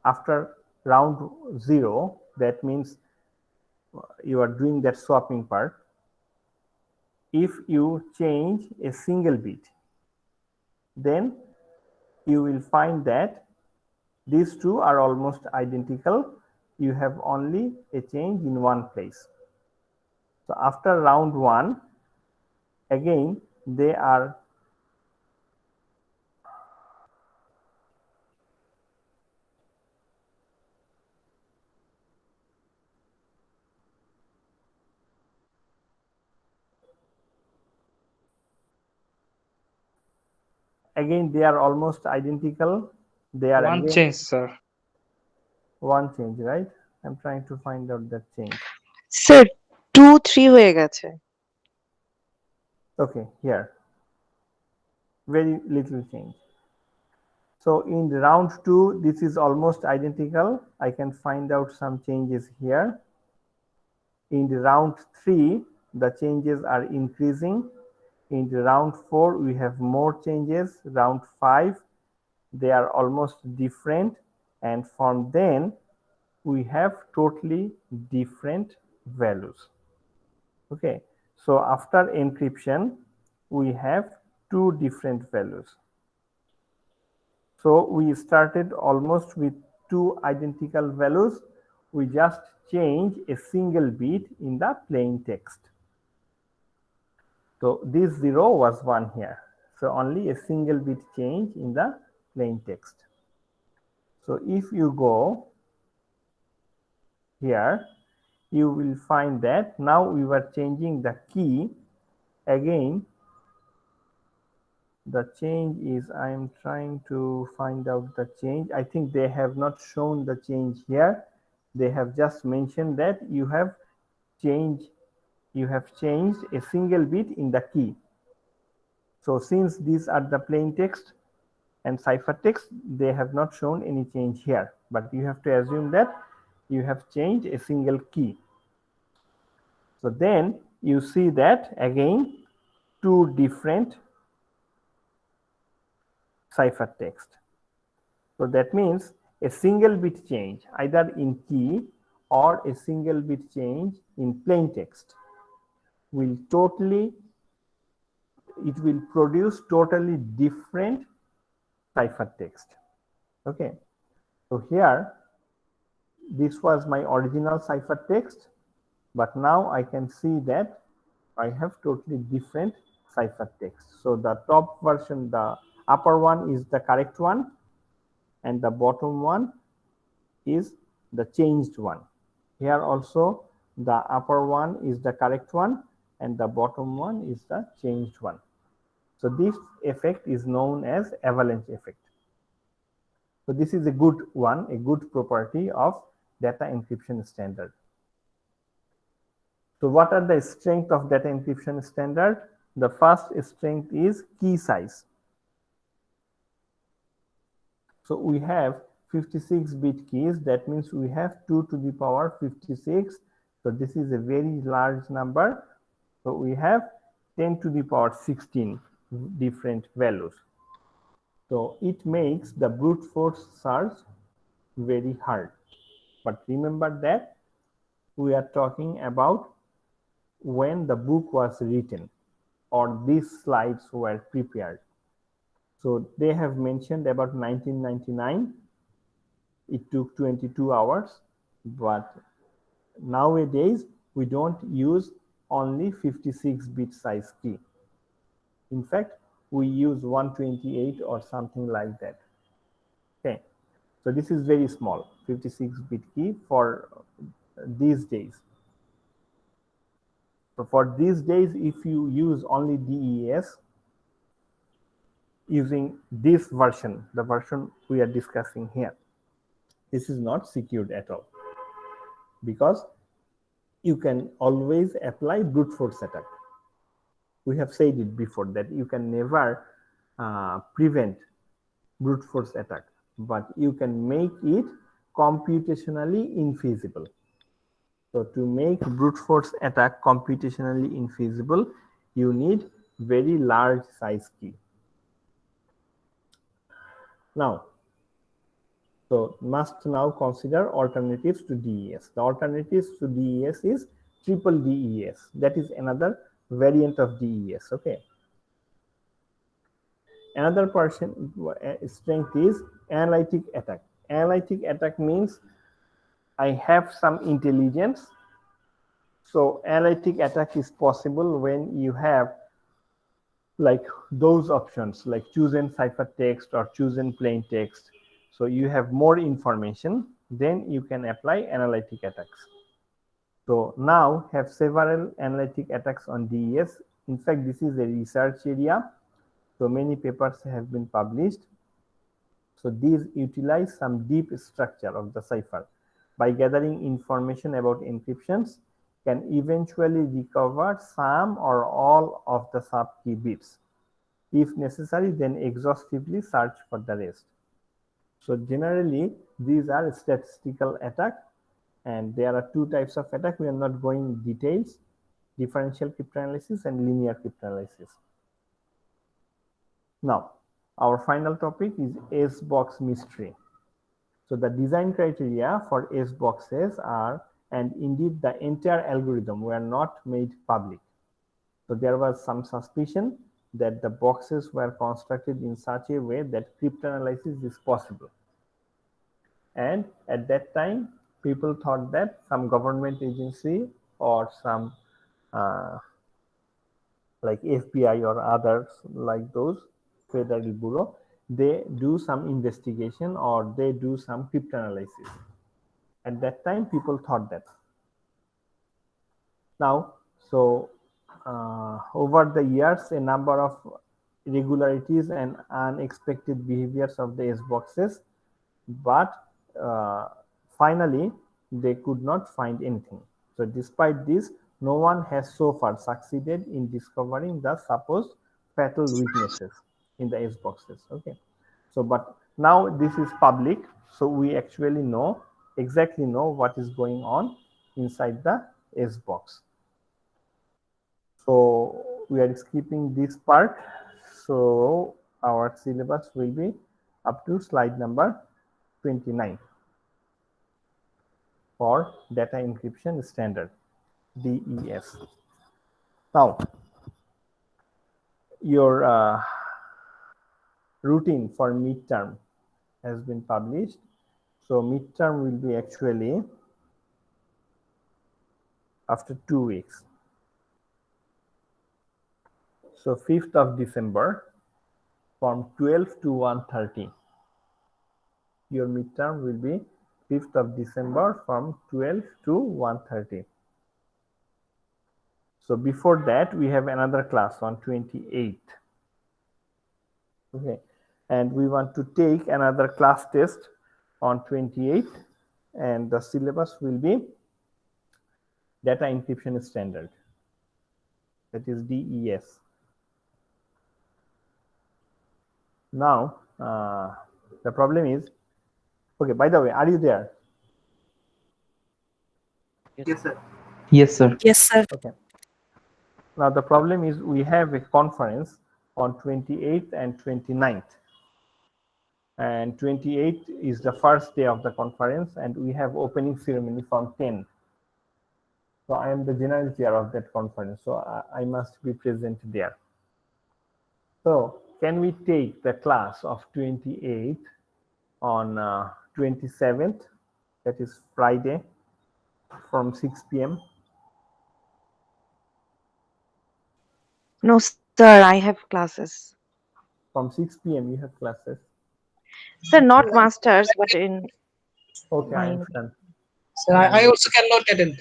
after round 0, that means you are doing that swapping part. If you change a single bit, then you will find that these two are almost identical. You have only a change in one place. So after round 1, again they are almost identical. They are one again change, sir. One change, right? I'm trying to find out that change. Sir, 2-3 হয়ে গেছে। Okay, here. Very little change. So in round 2, this is almost identical. I can find out some changes here. In the round 3, the changes are increasing. In the round 4, we have more changes. Round 5, they are almost different. And from then, we have totally different values. Okay, so after encryption, we have two different values. So we started almost with two identical values. We just change a single bit in the plain text. So this 0 was 1 here. So only a single bit change in the plain text. So if you go here, you will find that now we were changing the key. Again, the change is, I am trying to find out the change. I think they have not shown the change here. They have just mentioned that you have changed a single bit in the key. So since these are the plain text and ciphertext, they have not shown any change here, but you have to assume that you have changed a single key. So then you see that again two different ciphertext. So that means a single bit change either in key or a single bit change in plain text will produce totally different ciphertext. Okay, so here this was my original ciphertext, but now I can see that I have totally different ciphertext. So the top version, the upper one is the correct one, and the bottom one is the changed one. Here also the upper one is the correct one and the bottom one is the changed one. So this effect is known as avalanche effect. So this is a good one, a good property of data encryption standard. So what are the strengths of data encryption standard? The first strength is key size. So we have 56-bit keys. That means we have 2 to the power 56. So this is a very large number. So we have 10 to the power 16 different values. So it makes the brute force search very hard. But remember that we are talking about when the book was written or these slides were prepared. So they have mentioned about 1999. It took 22 hours, but nowadays we don't use only 56-bit size key. In fact, we use 128 or something like that. Okay, so this is very small, 56-bit key for these days. So for these days, if you use only DES using this version, the version we are discussing here, this is not secured at all, because you can always apply brute force attack. We have said it before that you can never prevent brute force attack, but you can make it computationally infeasible. So to make brute force attack computationally infeasible, you need very large size key. Now, so must now consider alternatives to DES. The alternatives to DES is triple DES. That is another variant of DES. Okay. Another strength is analytic attack. Analytic attack means I have some intelligence. So analytic attack is possible when you have like those options like chosen ciphertext or chosen plain text. So you have more information, then you can apply analytic attacks. So now have several analytic attacks on DES. In fact, this is a research area. So many papers have been published. So these utilize some deep structure of the cipher. By gathering information about encryptions, can eventually recover some or all of the sub-key bits. If necessary, then exhaustively search for the rest. So generally, these are statistical attack, and there are two types of attack. We are not going in details: differential cryptanalysis and linear cryptanalysis. Now, our final topic is S-box mystery. So the design criteria for S-boxes are, and indeed the entire algorithm were not made public. So there was some suspicion that the boxes were constructed in such a way that cryptanalysis is possible. And at that time, people thought that some government agency or some like FBI or others like those, Federal Bureau, they do some investigation or they do some cryptanalysis. At that time, people thought that. Now, so over the years, a number of irregularities and unexpected behaviors of the S-boxes, but finally, they could not find anything. So despite this, no one has so far succeeded in discovering the supposed fatal weaknesses in the S-boxes. Okay. So, but now this is public, so we actually exactly know what is going on inside the S-box. So we are skipping this part. So our syllabus will be up to slide number 29 for data encryption standard, DES. Now, your routine for midterm has been published. So midterm will be actually after 2 weeks. So 5th of December from 12 to 1:30. Your midterm will be 5th of December from 12 to 1:30. So before that, we have another class on 28th. Okay, and we want to take another class test on 28th, and the syllabus will be data encryption standard, that is DES. Now the problem is, okay, by the way, are you there? Yes, sir. Yes, sir. Yes, sir. Okay. Now the problem is we have a conference on 28th and 29th. And 28th is the first day of the conference, and we have opening ceremony from 10. So I am the general chair of that conference, so I must be present there. So can we take the class of 28th on 27th, that is Friday, from 6 p.m.? No, sir, I have classes. From 6 p.m. you have classes? Sir, not masters, but in Okay, I my understand. Sir, I also cannot attend.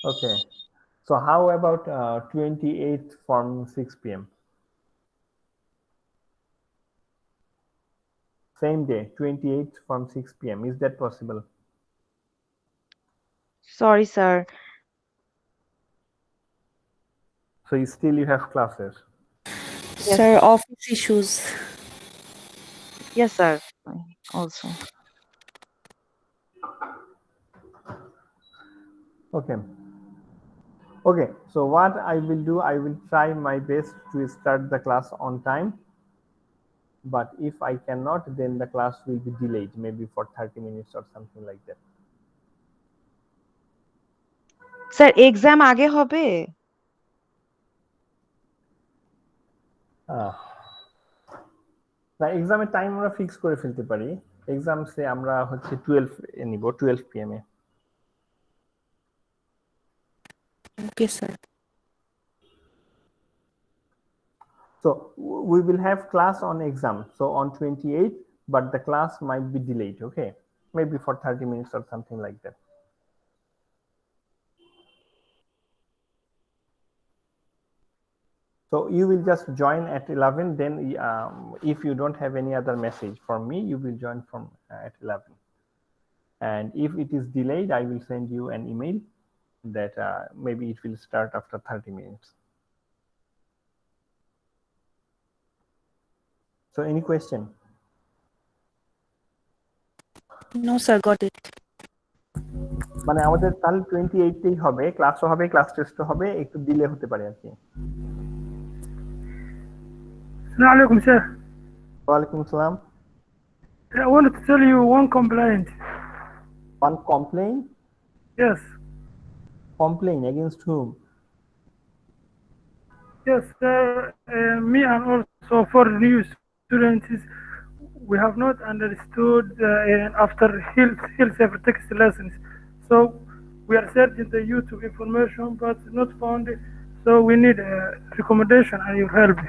Okay. So how about 28th from 6 p.m.? Same day, 28th from 6 p.m. Is that possible? Sorry, sir. So you have classes? Yes, Sir, sir. office issues. Yes, sir. Also. Okay. Okay, so what I will do, I will try my best to start the class on time. But if I cannot, then the class will be delayed, maybe for 30 minutes or something like that. Sir exam আগে হবে? না, এক্সামের time আমরা fix করে ফেলতে পারি। Exam সে আমরা হচ্ছে 12 এ নিব, 12 PM A. Okay, sir. So we will have class on exam, so on 28th, but the class might be delayed, okay? Maybe for 30 minutes or something like that. So you will just join at 11, then if you don't have any other message from me, you will join from at 11. And if it is delayed, I will send you an email that maybe it will start after 30 minutes. So any question? No, sir, got it. মানে আমাদের তাহলে 28 হবে, ক্লাসও হবে, class টেস্টও হবে, একটু delay হতে পারে আর কি। Assalamu alaikum, sir. ওয়ালাইকুম আসসালাম। I wanted to tell you one complaint. One complaint? Yes. Complaint against whom? Yes, sir. Me and also for new students, we have not understood after health text lessons. So we are searching the YouTube information, but not found it. So we need a recommendation and your help.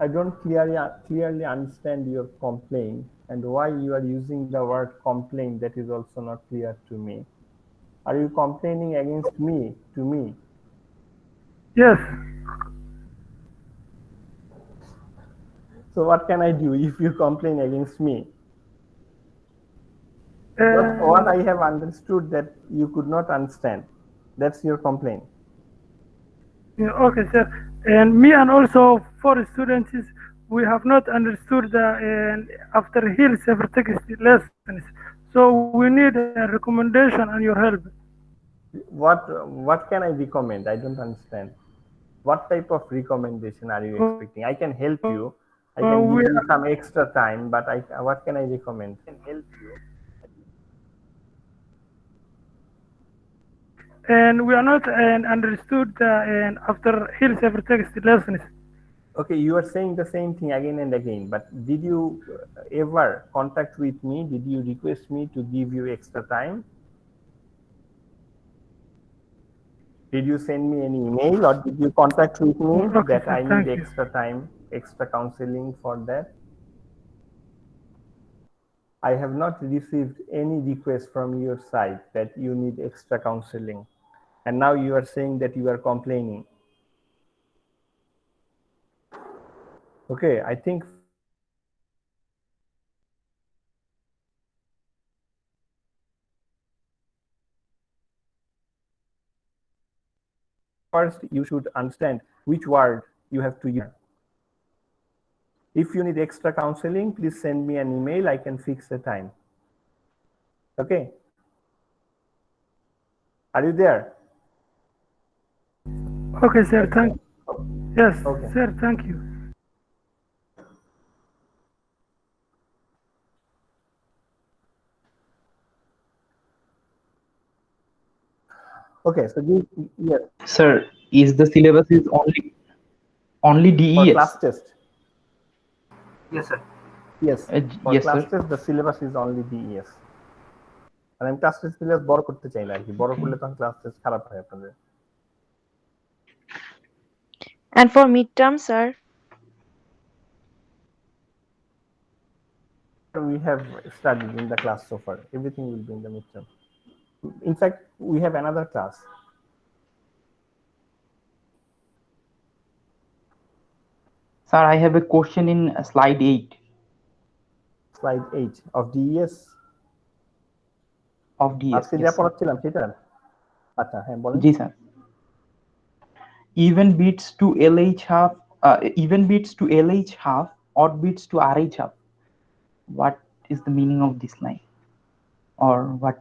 I don't clearly understand your complaint, and why you are using the word complaint, that is also not clear to me. Are you complaining against me, to me? Yes. So what can I do if you complain against me? What I have understood that you could not understand. That's your complaint. Yeah, okay, sir. And me and also for students, we have not understood the after health text lessons. So we need a recommendation and your help. What can I recommend? I don't understand. What type of recommendation are you expecting? I can help you. I can give you some extra time, but what can I recommend? I can help you. And we are not understood after health text lessons. Okay, you are saying the same thing again and again, but did you ever contact with me? Did you request me to give you extra time? Did you send me any email, or did you contact with me that I need extra time, extra counseling for that? I have not received any request from your side that you need extra counseling. and now you are saying that you are complaining. Okay, I think first you should understand which word you have to use. If you need extra counseling, please send me an email. I can fix the time. Okay. Are you there? Okay, sir. Thank. Yes, Okay. sir. Thank you. Okay, so yes. Sir, is the syllabus is only For DES? class test? Yes, sir. Yes. For Yes, class sir. test, the syllabus is only DES. আর আমি class test syllabus বড় করতে চাই না আর কি, বড় করলে তখন class test খারাপ হয় আপনাদের। And for midterm, sir? We have studied in the class so far. Everything will be in the midterm. In fact, we have another class. Sir, I have a question in slide 8. Slide 8 of DES. Of DES. আজকে যা পড়াচ্ছিলাম সেটা? আচ্ছা, হ্যাঁ বলেন। জি sir. Even bits to LH half, even bits to LH half, odd bits to RH half. What is the meaning of this line? Or what?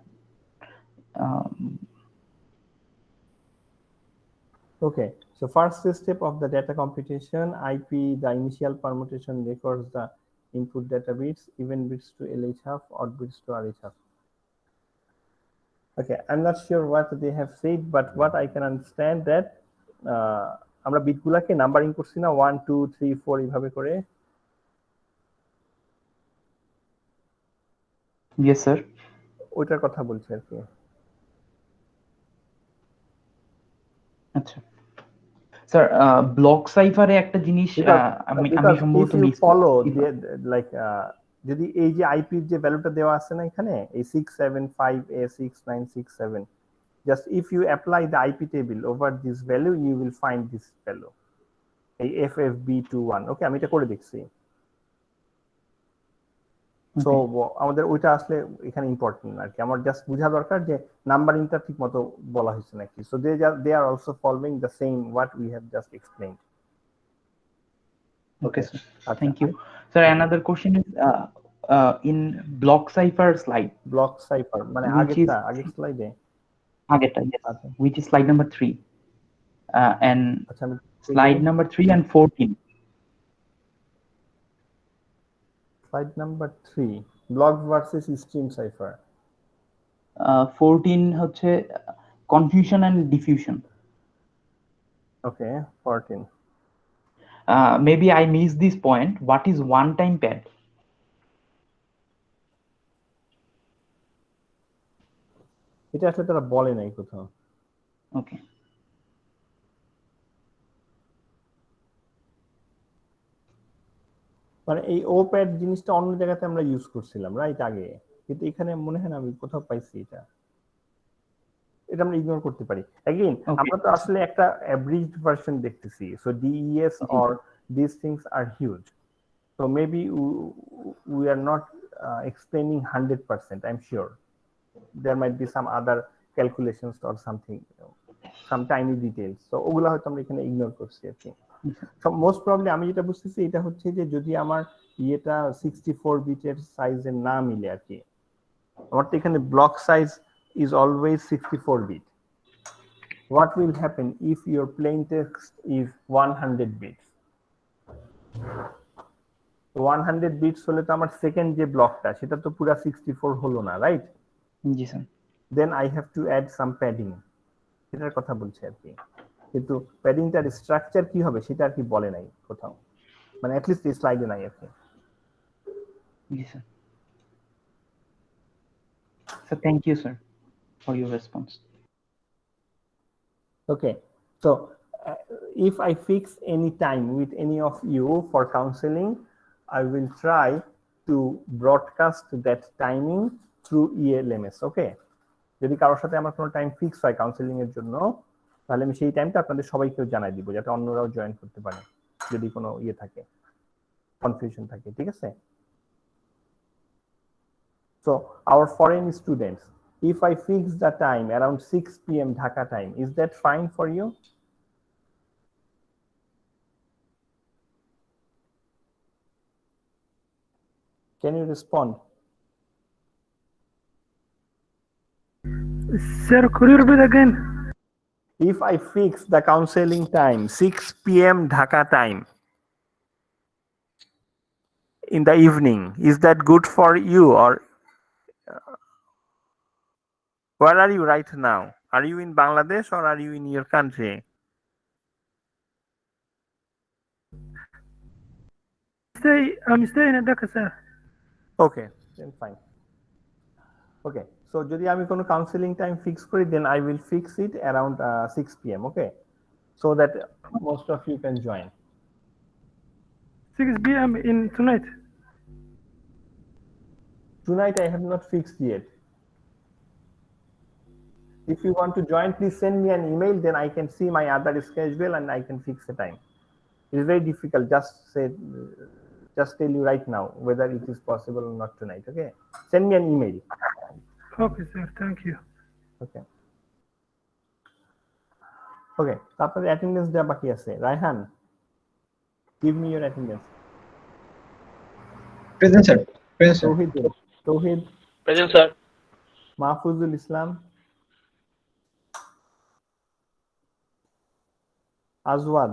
Okay, so first step of the data computation, IP, the initial permutation records the input data bits, even bits to LH half, odd bits to RH half. Okay, I'm not sure what they have said, but what I can understand that আমরা বিটগুলোকে numbering করছি না 1 2 3 4 এইভাবে করে। Yes sir. ওইটার কথা বলছি আর কি। আচ্ছা স্যার, ব্লক সাইফারে একটা জিনিস আমি সম্ভবত মিস ফলো লাইক যদি এই যে আইপির যে ভ্যালুটা দেওয়া আছে না এখানে এই 675A6967, just if you apply the IP table over this value you will find this value, এই FFB21। ওকে, আমি এটা করে দেখছি। সো আমাদের ওইটা আসলে এখানে ইম্পর্টেন্ট আর কি, আমার জাস্ট বোঝা দরকার যে নাম্বারিংটা ঠিক মতো বলা হয়েছে নাকি। So they are also following the same what we have just explained. Okay sir, thank you sir. Another question is in block cipher slide, block cipher মানে আগের স্লাইডে আগেরটা, yes, which is slide number 3 and slide number 3 and 14. Slide number 3, block versus stream cipher. 14 হচ্ছে confusion and diffusion. Okay, 14. Maybe I missed this point. What is one-time pad? এটা আসলে তারা বলে নাই কোথাও। Okay. মানে এই ও প্যাড জিনিসটা অন্য জায়গাতে আমরা ইউজ করছিলাম রাইট আগে, কিন্তু এখানে মনে হয় না আমি কোথাও পাইছি এটা। এটা আমরা ইগনোর করতে পারি। अगेन আমরা তো আসলে একটা অ্যাভারেজড ভার্সন দেখতেছি। So DES or these things are huge, so maybe we are not explaining 100%. I'm sure there might be some other calculations or something, some tiny details, so ওগুলা হয়তো আমরা এখানে ইগনোর করছি আর কি। সো মোস্ট প্রবলি আমি যেটা বুঝতেছি এটা হচ্ছে যে যদি আমার ইয়েটা 64 বিটের সাইজের না মিলে আর কি, আমার তো এখানে block size is always 64 bit. What will happen if your plain text is 100 bits? 100 bits হলে তো আমার সেকেন্ড যে ব্লকটা সেটা তো পুরো 64 হলো না, right? G sir. Then I have to add some padding, এটার কথা বলছি আর কি। কিন্তু প্যাডিংটার স্ট্রাকচার কি হবে সেটা আর কি বলে নাই কোথাও, মানে at least এই স্লাইডে নাই আর কি। জি sir. So thank you sir for your response. Okay, so if I fix any time with any of you for counseling, I will try to broadcast that timing through ELMS. Okay, যদি কারোর সাথে আমার কোনো time fix হয় counselling এর জন্য, তাহলে আমি সেই টাইমটা আপনাদের সবাইকেও জানাই দিব, যাতে অন্যরাও জয়েন করতে পারে যদি কোনো ইয়ে থাকে, কনফিউশন থাকে। ঠিক আছে? So our foreign students, if I fix the time around 6 p.m. Dhaka time, is that fine for you? Can you respond? Sir, could you repeat again? If I fix the counseling time 6 p.m. Dhaka time in the evening, is that good for you, or where are you right now? Are you in Bangladesh or are you in your country? I'm staying in Dhaka, sir. Okay, then fine. Okay, so যদি আমি কোনো counselling time fix করি, then I will fix it around 6 p.m. Okay, so that most of you can join. 6 p.m. in tonight. Tonight I have not fixed yet. If you want to join, please send me an email, then I can see my other schedule and I can fix the time. It's very difficult, just tell you right now whether it is possible or not tonight. Okay, send me an email. Okay, sir, thank you. Okay. Okay, তারপরে attendance দেওয়া বাকি আছে। Raihan, give me your attendance. Present, sir. Present, sir. Tauhid. Present, sir. Mahfuzul Islam. Azwad.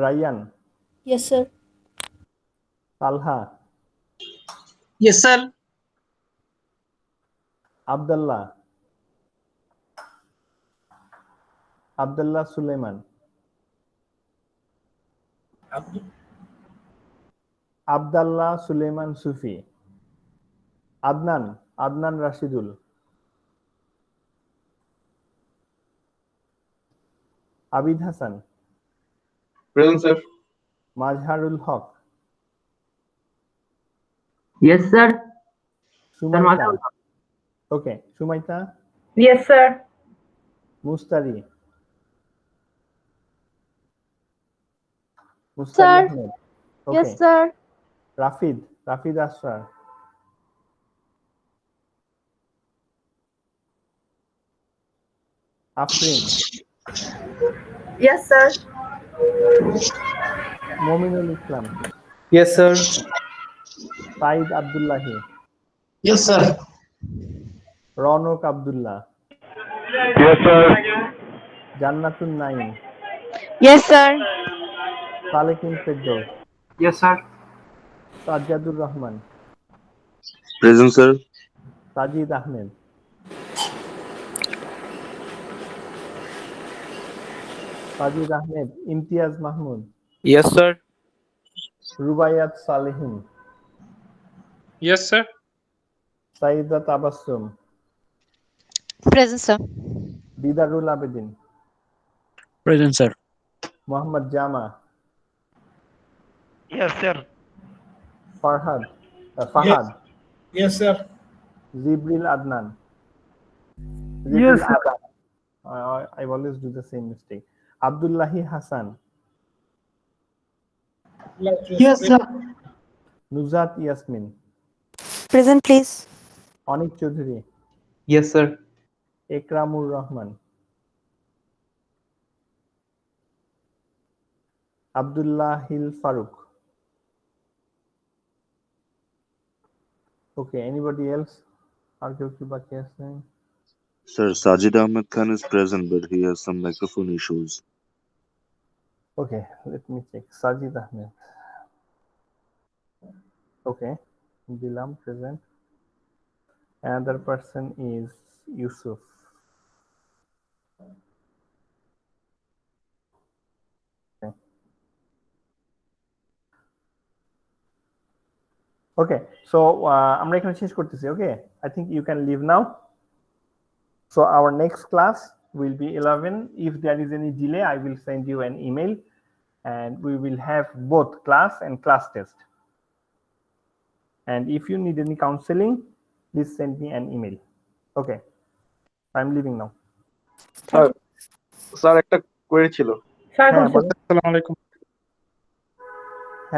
Ryan. Yes, sir. Talha. Yes, sir. Abdullah. Abdullah Suleiman. Abdullah Suleiman Sufi. Adnan Rashidul. Abid Hassan. Present, sir. Mazharul Haq. Yes, sir. Sumaita. Okay, Sumaita. Yes, sir. Mustari. Sir. Ahmed. Okay. Yes, sir. Rafid Asrar. Afrin. Yes, sir. Mominul Islam. Yes, sir. Said Abdullahi. Yes, sir. Ronok Abdullah. Yes, sir. Jannatul Naim. Yes, sir. Salekin Firdaus. Yes, sir. Sajjadur Rahman. Present, sir. Sajid Ahmed. Sajid Ahmed. Imtiaz Mahmud. Yes, sir. Rubayat Salihin. Yes, sir. Saida Tabassum. Present, sir. Didarul Abedin. Present, sir. Muhammad Jama. Yes, sir. Fahad. Yes, sir. Zibril Adnan. Yes, sir. Adnan. I always do the same mistake. Abdullahi Hassan. Yes, sir. Nuzat Yasmin. Present, please. Onik Chaudhary. Yes, sir. Ekramur Rahman. Abdullah Hil Farooq. Okay, anybody else? Are you saying? Sir, Sajid Ahmed Khan is present, but he has some microphone issues. Okay, let me check. Sajid Ahmed. Okay, Dilam present. Another person is Yusuf. Okay. Okay, so আমরা এখানে শেষ করতেছি. Okay, I think you can leave now. So our next class will be 11. If there is any delay, I will send you an email and we will have both class and class test. And if you need any counseling, please send me an email. Okay, I'm leaving now. Sir একটা query ছিল। হ্যাঁ, বলেন। আসসালামু আলাইকুম।